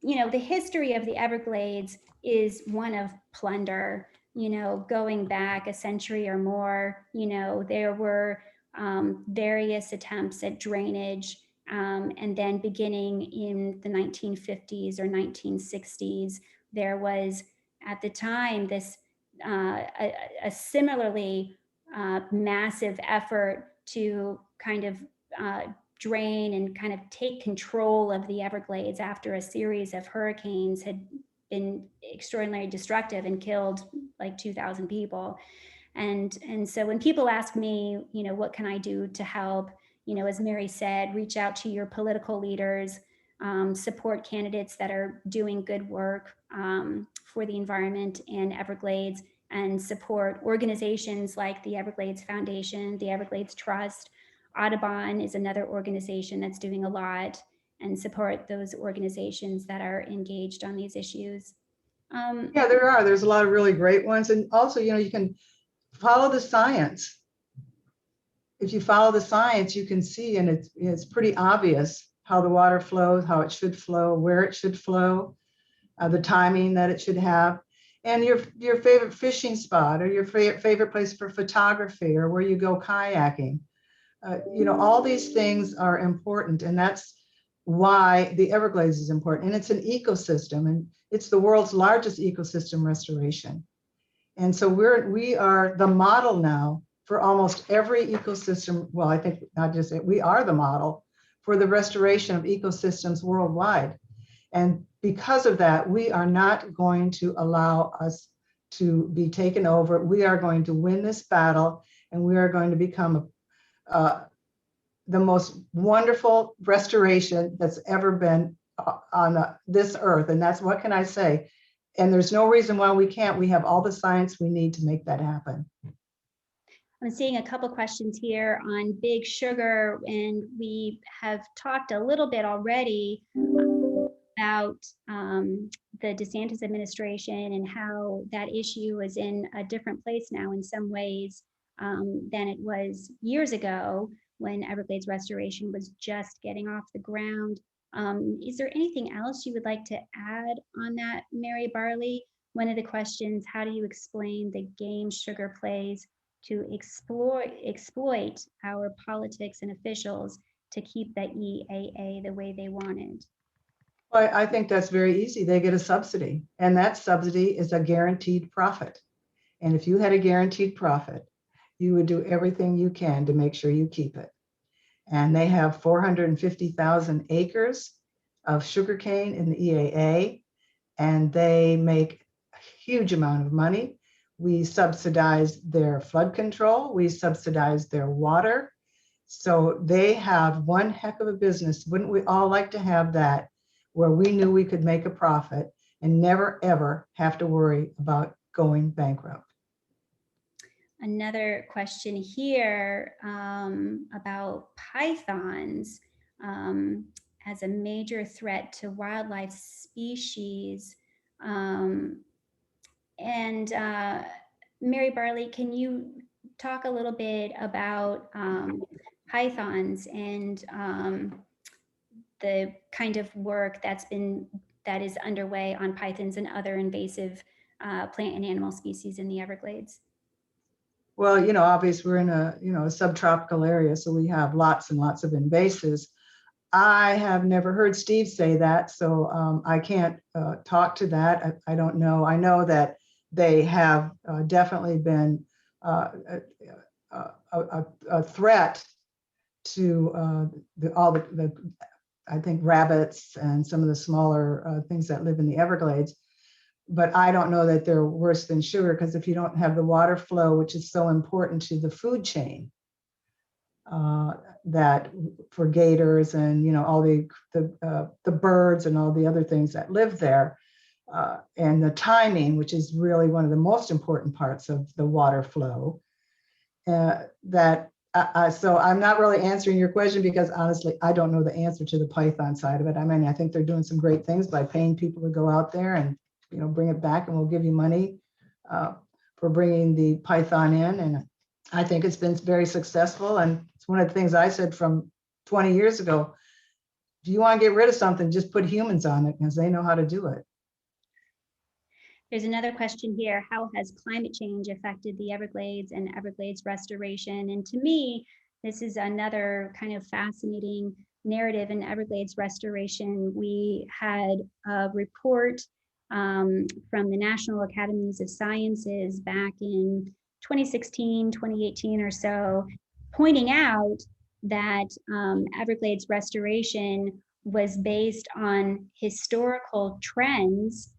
the history of the Everglades is one of plunder, going back a century or more. There were various attempts at drainage, and then beginning in the 1950s or 1960s, there was, at the time, this a similarly massive effort to kind of drain and kind of take control of the Everglades after a series of hurricanes had been extraordinarily destructive and killed like 2,000 people. And so when people ask me, what can I do to help? As Mary said, reach out to your political leaders, support candidates that are doing good work for the environment in Everglades, and support organizations like the Everglades Foundation, the Everglades Trust. Audubon is another organization that's doing a lot, and support those organizations that are engaged on these issues. Yeah, there's a lot of really great ones. And also, you can follow the science. If you follow the science, you can see, and it's pretty obvious how the water flows, how it should flow, where it should flow, the timing that it should have, and your favorite fishing spot, or your favorite place for photography, or where you go kayaking. All these things are important, and that's why the Everglades is important. And it's an ecosystem, and It's the world's largest ecosystem restoration. And so we are the model now for almost every ecosystem. Well, I think not just it, we are the model for the restoration of ecosystems worldwide. And because of that, we are not going to allow us to be taken over. We are going to win this battle, and we are going to become the most wonderful restoration that's ever been on this earth. And that's, what can I say? And there's no reason why we can't. We have all the science we need to make that happen. I'm seeing a couple questions here on Big Sugar, and we have talked a little bit already about the DeSantis administration and how that issue is in a different place now in some ways than it was years ago when Everglades restoration was just getting off the ground. Is there anything else you would like to add on that, Mary Barley? One of the questions, how do you explain the game sugar plays to exploit our politics and officials to keep the EAA the way they wanted? Well, I think that's very easy. They get a subsidy, and that subsidy is a guaranteed profit. And if you had a guaranteed profit, you would do everything you can to make sure you keep it. And they have 450,000 acres of sugarcane in the EAA, and they make a huge amount of money. We subsidize their flood control. We subsidize their water. So they have one heck of a business. Wouldn't we all like to have that, where we knew we could make a profit and never, ever have to worry about going bankrupt? Another question here about pythons as a major threat to wildlife species. Mary Barley, can you talk a little bit about pythons and the kind of work that is underway on pythons and other invasive plant and animal species in the Everglades? Well, obviously we're in a subtropical area, so we have lots and lots of invasives. I have never heard Steve say that, so I can't talk to that. I don't know. I know that they have definitely been a threat to all the I think rabbits and some of the smaller things that live in the Everglades. But I don't know that they're worse than sugar, because if you don't have the water flow, which is so important to the food chain, that for gators and all the birds and all the other things that live there, and the timing, which is really one of the most important parts of the water flow, so I'm not really answering your question, because honestly, I don't know the answer to the python side of it. I mean, I think they're doing some great things by paying people to go out there and bring it back, and we'll give you money for bringing the python in. And I think it's been very successful. And it's one of the things I said from 20 years ago: if you want to get rid of something, just put humans on it, because they know how to do it. There's another question here. How has climate change affected the Everglades and Everglades restoration? And to me, this is another kind of fascinating narrative in Everglades restoration. We had a report from the National Academies of Sciences back in 2016, 2018 or so, pointing out that Everglades restoration was based on historical trends,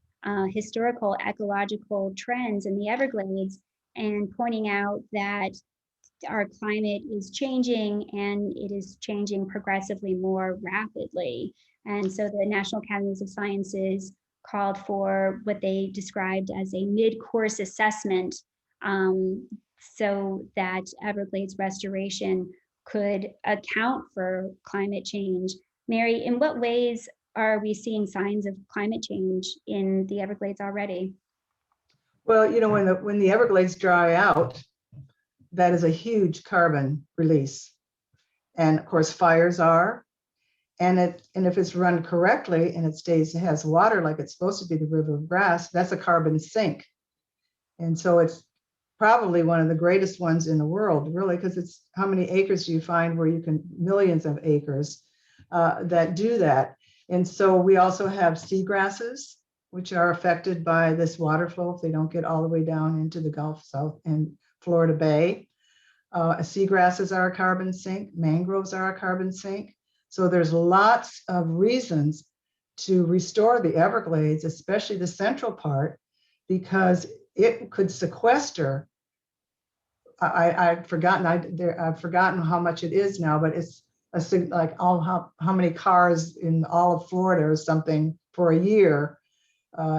historical ecological trends in the Everglades, and pointing out that our climate is changing, and it is changing progressively more rapidly. And so the National Academies of Sciences called for what they described as a mid-course assessment, so that Everglades restoration could account for climate change. Mary, in what ways are we seeing signs of climate change in the Everglades already? Well, when the Everglades dry out, that is a huge carbon release. And of course, fires are. And if it's run correctly and it has water like it's supposed to be, the river of grass, that's a carbon sink. And so it's probably one of the greatest ones in the world, really, because it's how many acres do you find where you can, millions of acres that do that. And so we also have seagrasses, which are affected by this water flow if they don't get all the way down into the Gulf South and Florida Bay. Seagrasses are a carbon sink, mangroves are a carbon sink. So there's lots of reasons to restore the Everglades, especially the central part, because it could sequester. I've forgotten how much it is now, but it's like how many cars in all of Florida or something for a year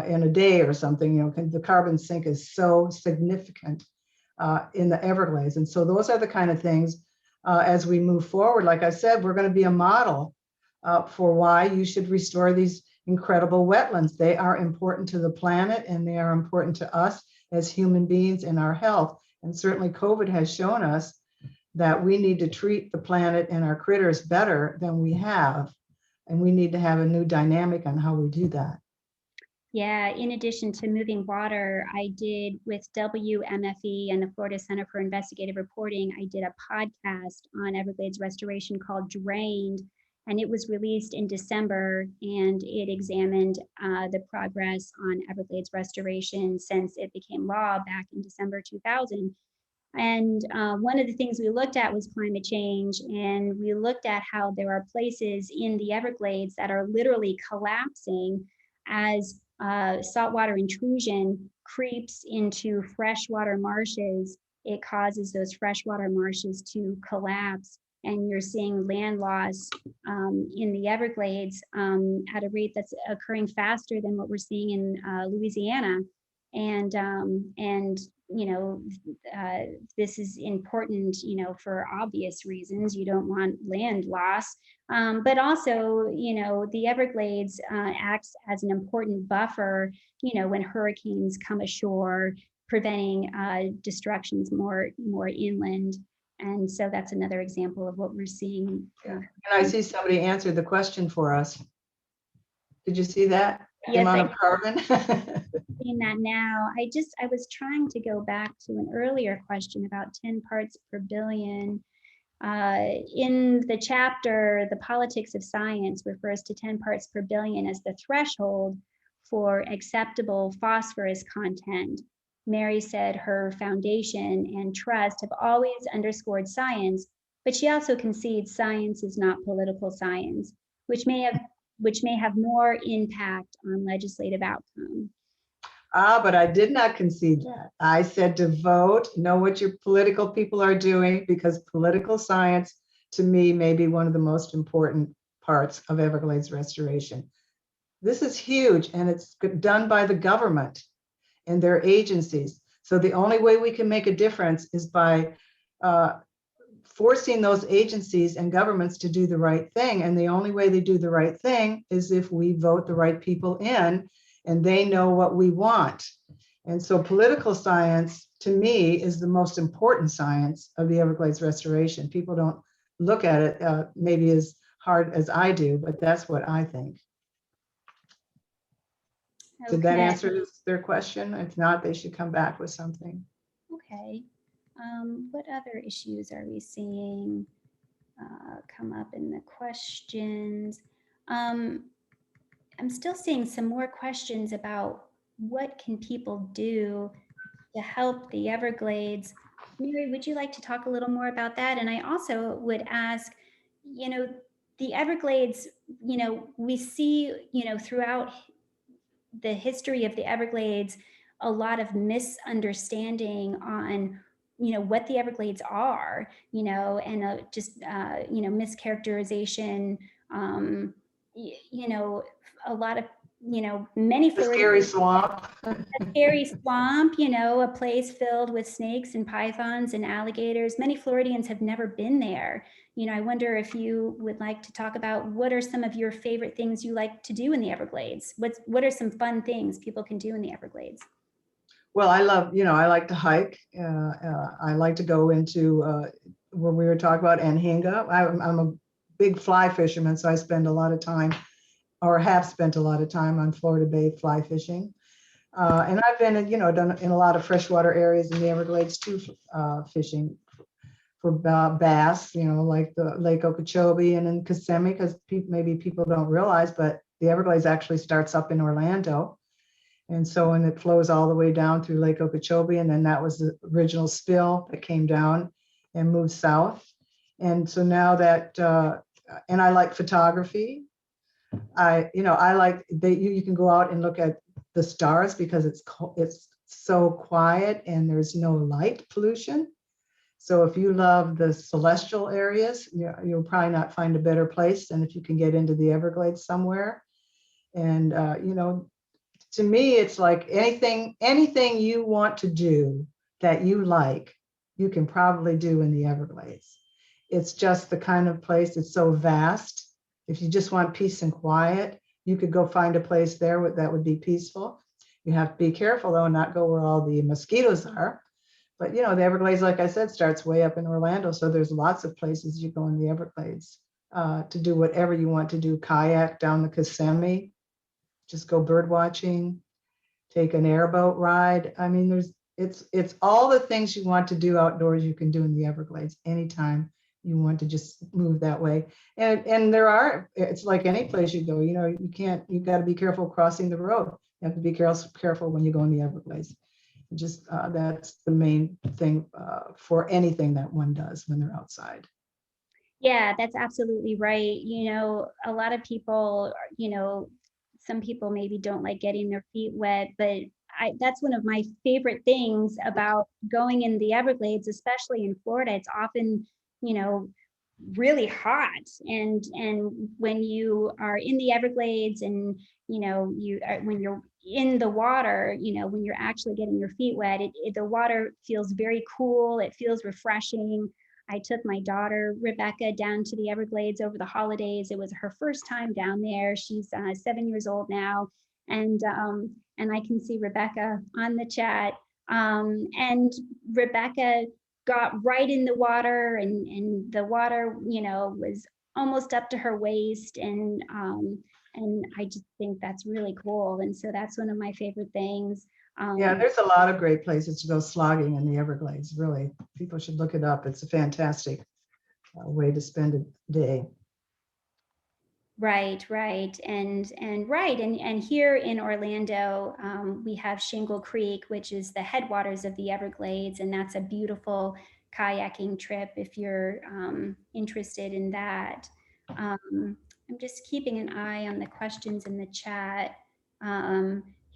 in a day or something. The carbon sink is so significant in the Everglades. And so those are the kind of things as we move forward. Like I said, we're going to be a model for why you should restore these incredible wetlands. They are important to the planet and they are important to us as human beings in our health. And certainly COVID has shown us that we need to treat the planet and our critters better than we have. And we need to have a new dynamic on how we do that. Yeah, in addition to moving water, I did with WMFE and the Florida Center for Investigative Reporting, I did a podcast on Everglades restoration called Drained, and it was released in December, and it examined the progress on Everglades restoration since it became law back in December 2000. And one of the things we looked at was climate change, and we looked at how there are places in the Everglades that are literally collapsing as saltwater intrusion creeps into freshwater marshes. It causes those freshwater marshes to collapse, and you're seeing land loss in the Everglades at a rate that's occurring faster than what we're seeing in Louisiana. And this is important, for obvious reasons. You don't want land loss, but also, the Everglades acts as an important buffer, when hurricanes come ashore, preventing destructions more inland. And so that's another example of what we're seeing. And I see somebody answered the question for us. Did you see that? The Yes, amount of carbon. Seeing that now. I was trying to go back to an earlier question about 10 parts per billion. In the chapter, The Politics of Science refers to 10 parts per billion as the threshold for acceptable phosphorus content. Mary said her foundation and trust have always underscored science, but she also concedes science is not political science, which may have more impact on legislative outcome. But I did not concede that. I said to vote, know what your political people are doing, because political science, to me, may be one of the most important parts of Everglades restoration. This is huge, and it's done by the government and their agencies. So the only way we can make a difference is by forcing those agencies and governments to do the right thing. And the only way they do the right thing is if we vote the right people in and they know what we want. And so political science, to me, is the most important science of the Everglades restoration. People don't look at it maybe as hard as I do, but that's what I think. Did that answer their question? If not, they should come back with something. Okay. What other issues are we seeing come up in the questions? I'm still seeing some more questions about what can people do to help the Everglades. Mary, would you like to talk a little more about that? And I also would ask, the Everglades, we see, throughout the history of the Everglades, a lot of misunderstanding on what the Everglades are, and just mischaracterization, a lot of many The scary swamp. a scary swamp, a place filled with snakes and pythons and alligators. Many Floridians have never been there. I wonder if you would like to talk about what are some of your favorite things you like to do in the Everglades? What are some fun things people can do in the Everglades? Well, I love, I like to hike. I like to go into where we were talking about Anhinga. I'm a big fly fisherman, so I spend a lot of time, or have spent a lot of time, on Florida Bay fly fishing. And I've been, done in a lot of freshwater areas in the Everglades too, fishing for bass, like the Lake Okeechobee and in Kissimmee, because maybe people don't realize, but the Everglades actually starts up in Orlando. And so when it flows all the way down through Lake Okeechobee, and then that was the original spill that came down and moved south. And so now that, and I like photography. I like that you can go out and look at the stars because it's so quiet and there's no light pollution. So if you love the celestial areas, you'll probably not find a better place than if you can get into the Everglades somewhere. And to me, it's like anything you want to do that you like, you can probably do in the Everglades. It's just the kind of place, it's so vast. If you just want peace and quiet, you could go find a place there that would be peaceful. You have to be careful though, and not go where all the mosquitoes are. But the Everglades, like I said, starts way up in Orlando. So there's lots of places you go in the Everglades to do whatever you want to do. Kayak down the Kissimmee, just go bird watching, take an airboat ride. I mean, it's all the things you want to do outdoors you can do in the Everglades anytime you want to just move that way. And it's like any place you go, you got to be careful crossing the road. You have to be careful when you go in the Everglades. Just that's the main thing for anything that one does when they're outside. Yeah, that's absolutely right. A lot of people, some people maybe don't like getting their feet wet, but that's one of my favorite things about going in the Everglades, especially in Florida. It's often, really hot. And when you are in the Everglades and, when you're in the water, when you're actually getting your feet wet, the water feels very cool. It feels refreshing. I took my daughter, Rebecca, down to the Everglades over the holidays. It was her first time down there. She's 7 years old now. And I can see Rebecca on the chat. And Rebecca got right in the water and the water, was almost up to her waist. And I just think that's really cool. And so that's one of my favorite things. Yeah, there's a lot of great places to go slogging in the Everglades. Really, people should look it up. It's a fantastic way to spend a day. Right. And here in Orlando, we have Shingle Creek, which is the headwaters of the Everglades, and that's a beautiful kayaking trip if you're interested in that. I'm just keeping an eye on the questions in the chat.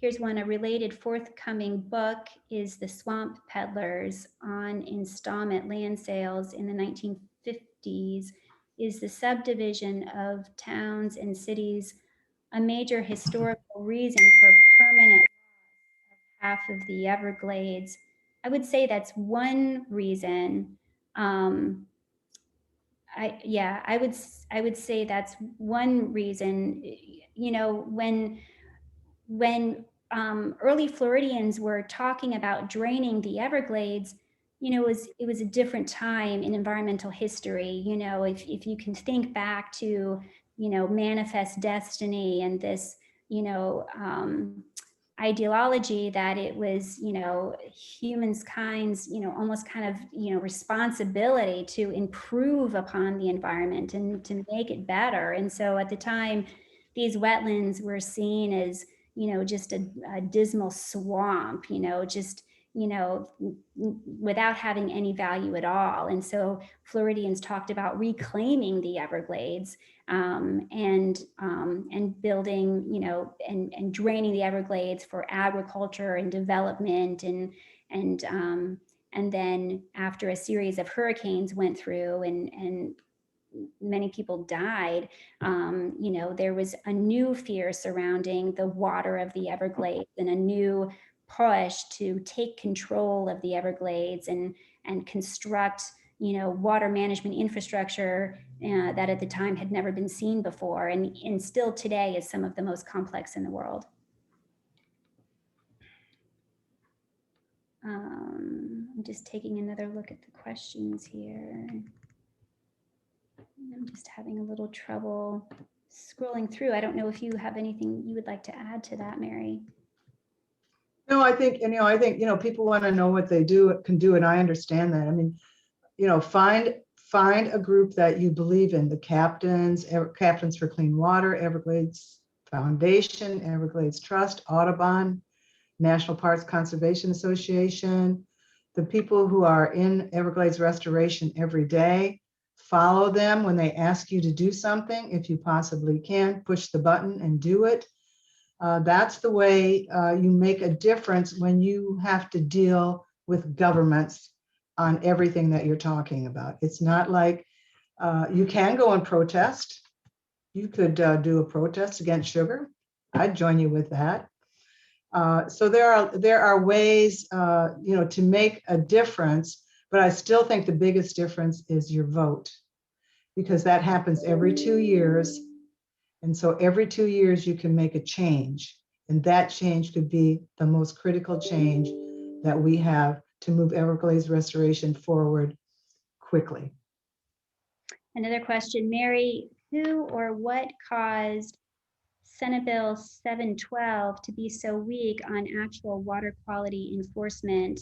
Here's one: a related forthcoming book is The Swamp Peddlers on installment land sales in the 1950s. Is the subdivision of towns and cities a major historical reason for permanent loss of half of the Everglades? I would say that's one reason. I would say that's one reason. When early Floridians were talking about draining the Everglades, it was a different time in environmental history. If you can think back to, Manifest Destiny and this, ideology that it was, humankind's, almost kind of, responsibility to improve upon the environment and to make it better. And so at the time, these wetlands were seen as, just a dismal swamp, without having any value at all. And so Floridians talked about reclaiming the Everglades and building, and draining the Everglades for agriculture and development. And then after a series of hurricanes went through and many people died, there was a new fear surrounding the water of the Everglades and a new push to take control of the Everglades and construct, water management infrastructure that at the time had never been seen before, and still today is some of the most complex in the world. I'm just taking another look at the questions here. I'm just having a little trouble scrolling through. I don't know if you have anything you would like to add to that, Mary. No, I think people want to know what they can do, and I understand that. I mean, find a group that you believe in. The Captains for Clean Water, Everglades Foundation, Everglades Trust, Audubon. National Parks Conservation Association, the people who are in Everglades restoration every day. Follow them when they ask you to do something. If you possibly can, push the button and do it. That's the way you make a difference when you have to deal with governments on everything that you're talking about. It's not like you can go and protest. You could do a protest against sugar. I'd join you with that. So there are ways, to make a difference, but I still think the biggest difference is your vote, because that happens every 2 years. And so every 2 years you can make a change, and that change could be the most critical change that we have to move Everglades restoration forward quickly. Another question, Mary, who or what caused Senate Bill 712 to be so weak on actual water quality enforcement?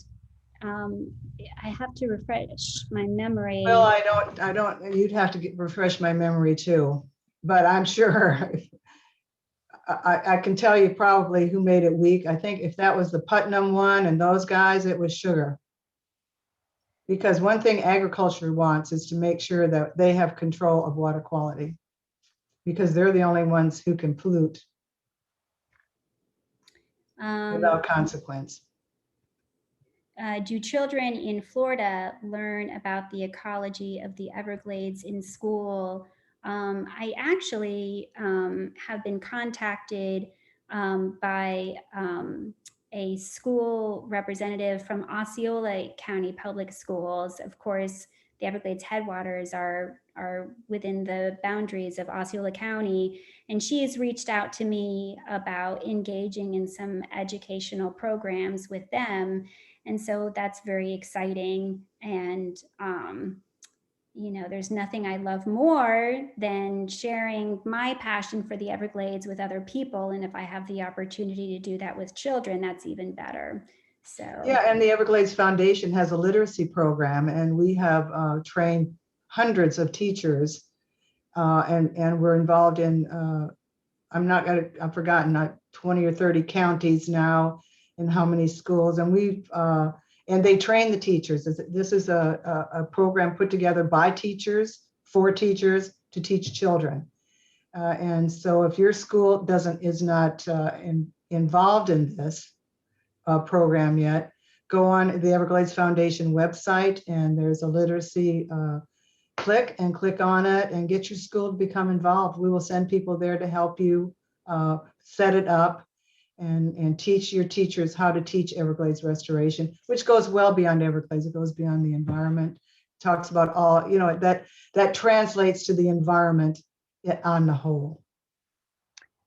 I have to refresh my memory. Well, I don't, you'd have to refresh my memory too, but I'm sure I can tell you probably who made it weak. I think if that was the Putnam one and those guys, it was sugar. Because one thing agriculture wants is to make sure that they have control of water quality, because they're the only ones who can pollute without consequence. Do children in Florida learn about the ecology of the Everglades in school? I actually have been contacted by a school representative from Osceola County Public Schools. Of course, the Everglades headwaters are within the boundaries of Osceola County, and she has reached out to me about engaging in some educational programs with them. And so that's very exciting. And, there's nothing I love more than sharing my passion for the Everglades with other people. And if I have the opportunity to do that with children, that's even better. So yeah, and the Everglades Foundation has a literacy program, and we have trained hundreds of teachers, and we're involved in, I've forgotten, 20 or 30 counties now, and how many schools, and and they train the teachers. This is a program put together by teachers, for teachers, to teach children. And so if your school is not involved in this program yet, go on the Everglades Foundation website, and there's a literacy click on it and get your school to become involved. We will send people there to help you set it up and teach your teachers how to teach Everglades restoration, which goes well beyond Everglades. It goes beyond the environment. It talks about all, that translates to the environment on the whole.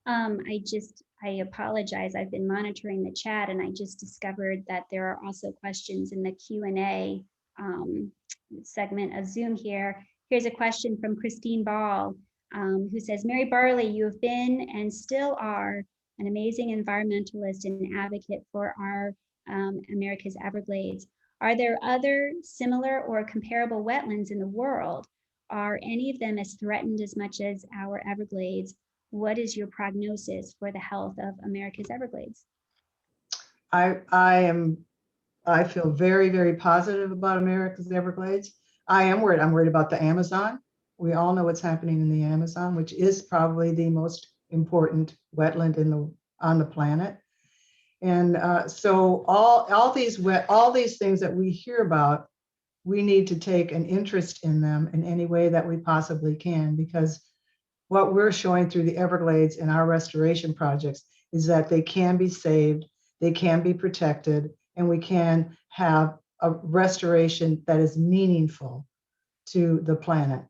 I apologize. I've been monitoring the chat, and I just discovered that there are also questions in the Q&A segment of Zoom here. Here's a question from Christine Ball, who says, Mary Barley, you have been and still are an amazing environmentalist and advocate for our America's Everglades. Are there other similar or comparable wetlands in the world? Are any of them as threatened as much as our Everglades? What is your prognosis for the health of America's Everglades? I feel very, very positive about America's Everglades. I am worried. I'm worried about the Amazon. We all know what's happening in the Amazon, which is probably the most important wetland on the planet. And so all these things that we hear about, we need to take an interest in them in any way that we possibly can, because what we're showing through the Everglades in our restoration projects is that they can be saved, they can be protected, and we can have a restoration that is meaningful to the planet.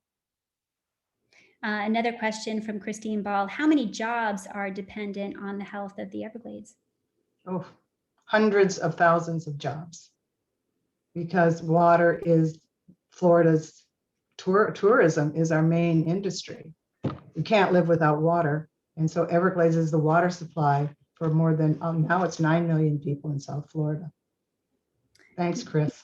Another question from Christine Ball. How many jobs are dependent on the health of the Everglades? Oh, hundreds of thousands of jobs, because water is Florida's tourism is our main industry. You can't live without water. And so Everglades is the water supply for more than, now it's 9 million people in South Florida. Thanks, Chris.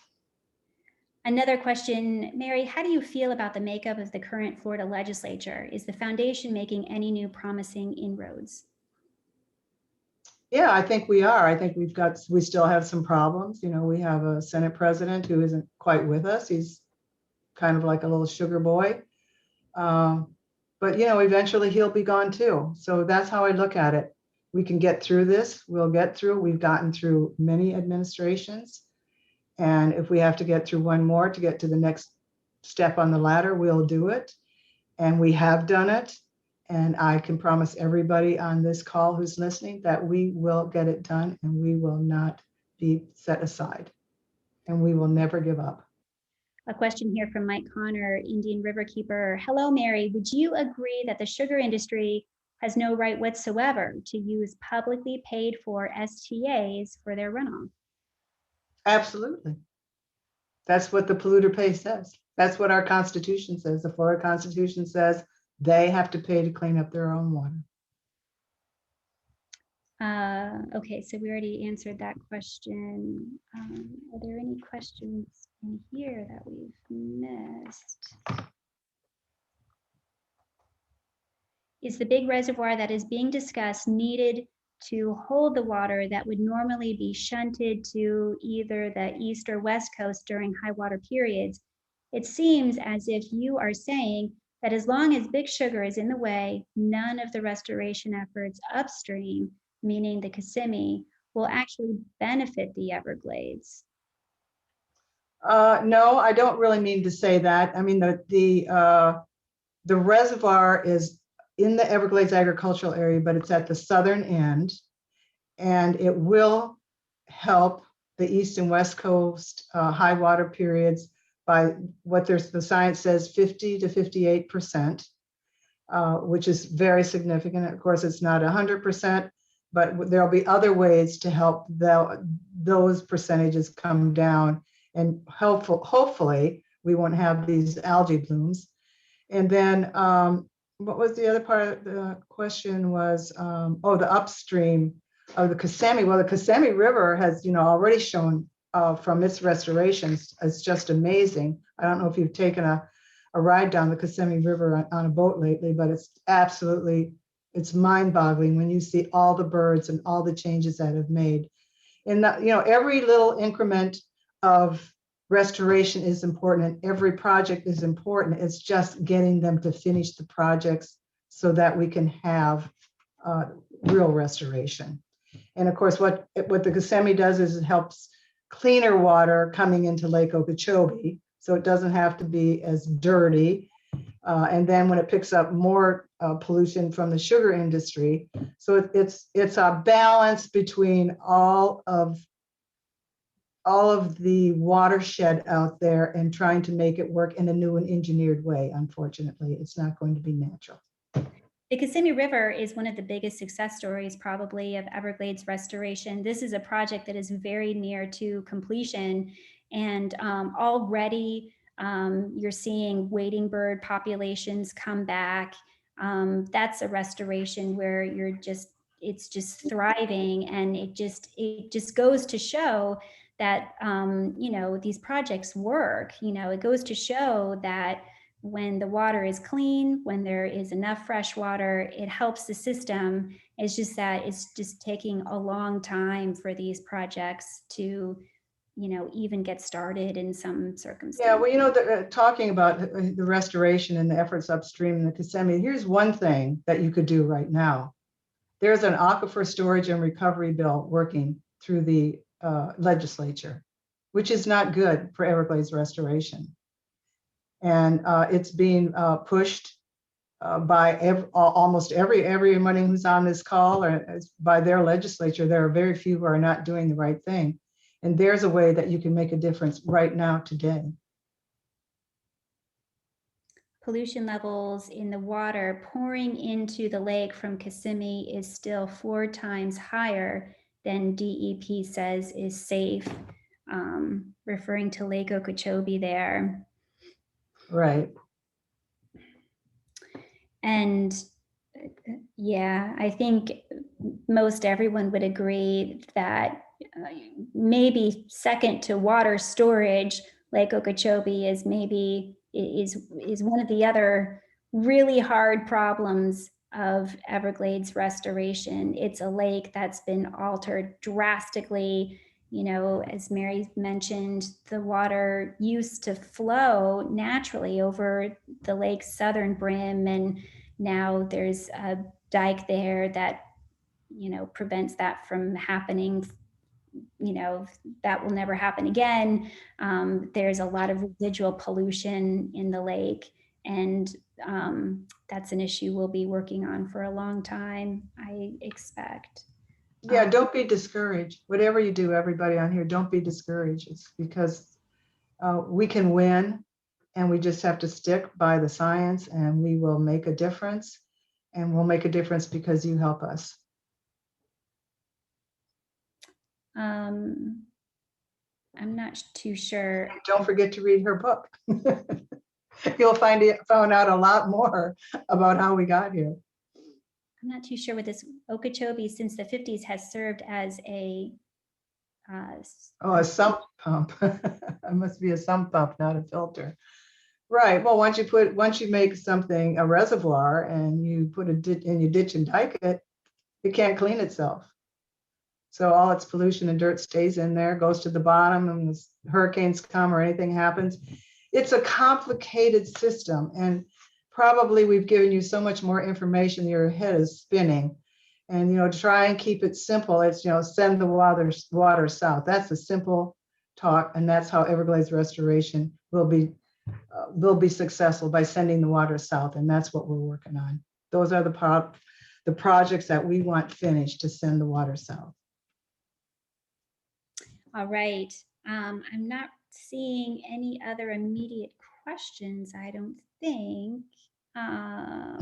Another question, Mary, how do you feel about the makeup of the current Florida legislature? Is the foundation making any new promising inroads? Yeah, I think we are. I think we still have some problems. You know, we have a Senate president who isn't quite with us. He's kind of like a little sugar boy. Um, but, you know, eventually he'll be gone too. So that's how I look at it. We can get through this. We'll get through. We've gotten through many administrations. And if we have to get through one more to get to the next step on the ladder, we'll do it. And we have done it. And I can promise everybody on this call who's listening that we will get it done and we will not be set aside. And we will never give up. A question here from Mike Connor, Indian River Keeper. Hello, Mary. Would you agree that the sugar industry has no right whatsoever to use publicly paid for STAs for their runoff? Absolutely. That's what the polluter pays says. That's what our Constitution says. The Florida Constitution says they have to pay to clean up their own water. Okay, so we already answered that question. Are there any questions in here that we've missed? Is the big reservoir that is being discussed needed to hold the water that would normally be shunted to either the east or west coast during high water periods? It seems as if you are saying that as long as Big Sugar is in the way, none of the restoration efforts upstream, meaning the Kissimmee, will actually benefit the Everglades. No, I don't really mean to say that. I mean, the reservoir is in the Everglades agricultural area, but it's at the southern end, and it will help the east and west coast high water periods by what the science says 50 to 58%, which is very significant. Of course, it's not 100%, but there'll be other ways to help those percentages come down, and hopefully we won't have these algae blooms. And then what was the other part of the question was, the upstream of the Kissimmee. Well, the Kissimmee River has, you know, already shown from its restorations, it's just amazing. I don't know if you've taken a ride down the Kissimmee River on a boat lately, but it's mind-boggling when you see all the birds and all the changes that have made. And you know, every little increment of restoration is important and every project is important. It's just getting them to finish the projects so that we can have real restoration. And of course, what the Kissimmee does is it helps cleaner water coming into Lake Okeechobee, so it doesn't have to be as dirty. And then when it picks up more pollution from the sugar industry, so it's a balance between all of the watershed out there and trying to make it work in a new and engineered way. Unfortunately, it's not going to be natural. The Kissimmee River is one of the biggest success stories probably of Everglades restoration. This is a project that is very near to completion, and already you're seeing wading bird populations come back. That's a restoration where it's just thriving, and it just goes to show that you know, these projects work. You know, it goes to show that when the water is clean, when there is enough fresh water, it helps the system. It's just that it's just taking a long time for these projects to, you know, even get started in some circumstances. Yeah, well, you know, talking about the restoration and the efforts upstream in the Kissimmee, here's one thing that you could do right now. There's an aquifer storage and recovery bill working through the legislature, which is not good for Everglades restoration. And it's being pushed by almost everybody who's on this call, or by their legislature. There are very few who are not doing the right thing. And there's a way that you can make a difference right now, today. Pollution levels in the water pouring into the lake from Kissimmee is still 4 times higher than DEP says is safe, referring to Lake Okeechobee there. Right. And yeah, I think most everyone would agree that maybe second to water storage, Lake Okeechobee is one of the other really hard problems of Everglades restoration. It's a lake that's been altered drastically. You know, as Mary mentioned, the water used to flow naturally over the lake's southern brim, and now there's a dike there that, you know, prevents that from happening. You know, that will never happen again. There's a lot of residual pollution in the lake, and that's an issue we'll be working on for a long time, I expect. Yeah, don't be discouraged. Whatever you do, everybody on here, don't be discouraged. It's because we can win, and we just have to stick by the science, and we will make a difference. And we'll make a difference because you help us. I'm not too sure. Don't forget to read her book. You'll find out a lot more about how we got here. I'm not too sure what this Okeechobee since the 50s has served as a a sump pump. It must be a sump pump, not a filter. Right. Well, once you make something a reservoir and you put in your ditch and dike it, it can't clean itself. So all its pollution and dirt stays in there, goes to the bottom, and the hurricanes come or anything happens. It's a complicated system, and probably we've given you so much more information, your head is spinning. And, you know, try and keep it simple. It's, you know, send the water south. That's a simple talk, and that's how Everglades restoration will be successful, by sending the water south, and that's what we're working on. Those are the projects that we want finished, to send the water south. All right. I'm not seeing any other immediate questions, I don't think. I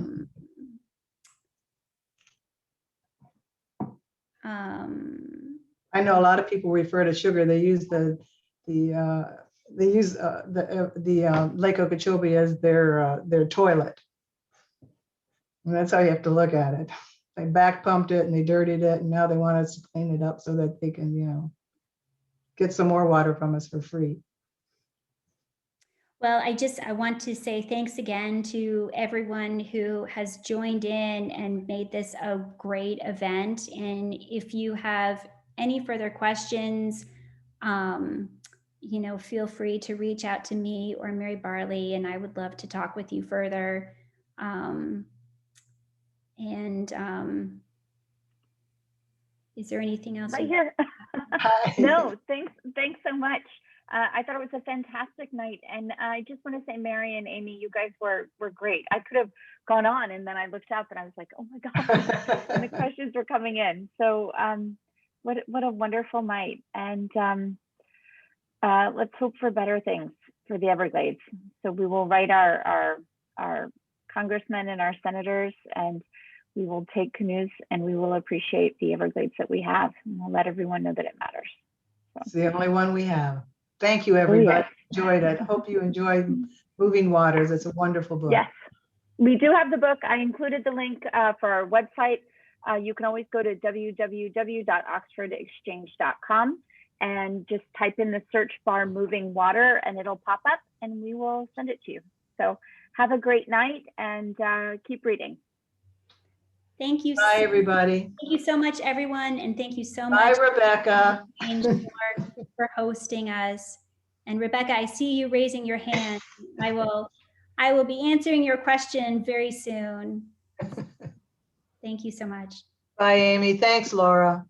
know a lot of people refer to sugar. They use the Lake Okeechobee as their toilet. And that's how you have to look at it. They back pumped it and they dirtied it, and now they want us to clean it up so that they can, you know, get some more water from us for free. Well, I want to say thanks again to everyone who has joined in and made this a great event. And if you have any further questions, you know, feel free to reach out to me or Mary Barley, and I would love to talk with you further. Is there anything else? Right here. No, thanks so much. I thought it was a fantastic night, and I just want to say, Mary and Amy, you guys were great. I could have gone on, and then I looked up and I was like, oh my God, and the questions were coming in. So what a wonderful night, and let's hope for better things for the Everglades. So we will write our congressmen and our senators, and we will take canoes, and we will appreciate the Everglades that we have, and we'll let everyone know that it matters. So. It's the only one we have. Thank you, everybody. Oh, yes. Enjoyed it. Hope you enjoyed Moving Waters. It's a wonderful book. Yes, we do have the book. I included the link for our website. You can always go to www.oxfordexchange.com and just type in the search bar Moving Water, and it'll pop up, and we will send it to you. So have a great night, and keep reading. Thank you. Bye, everybody. Thank you so much, everyone. And thank you so Bye, much, Rebecca, for hosting us. And Rebecca, I see you raising your hand. I will be answering your question very soon. Thank you so much. Bye, Amy. Thanks, Laura.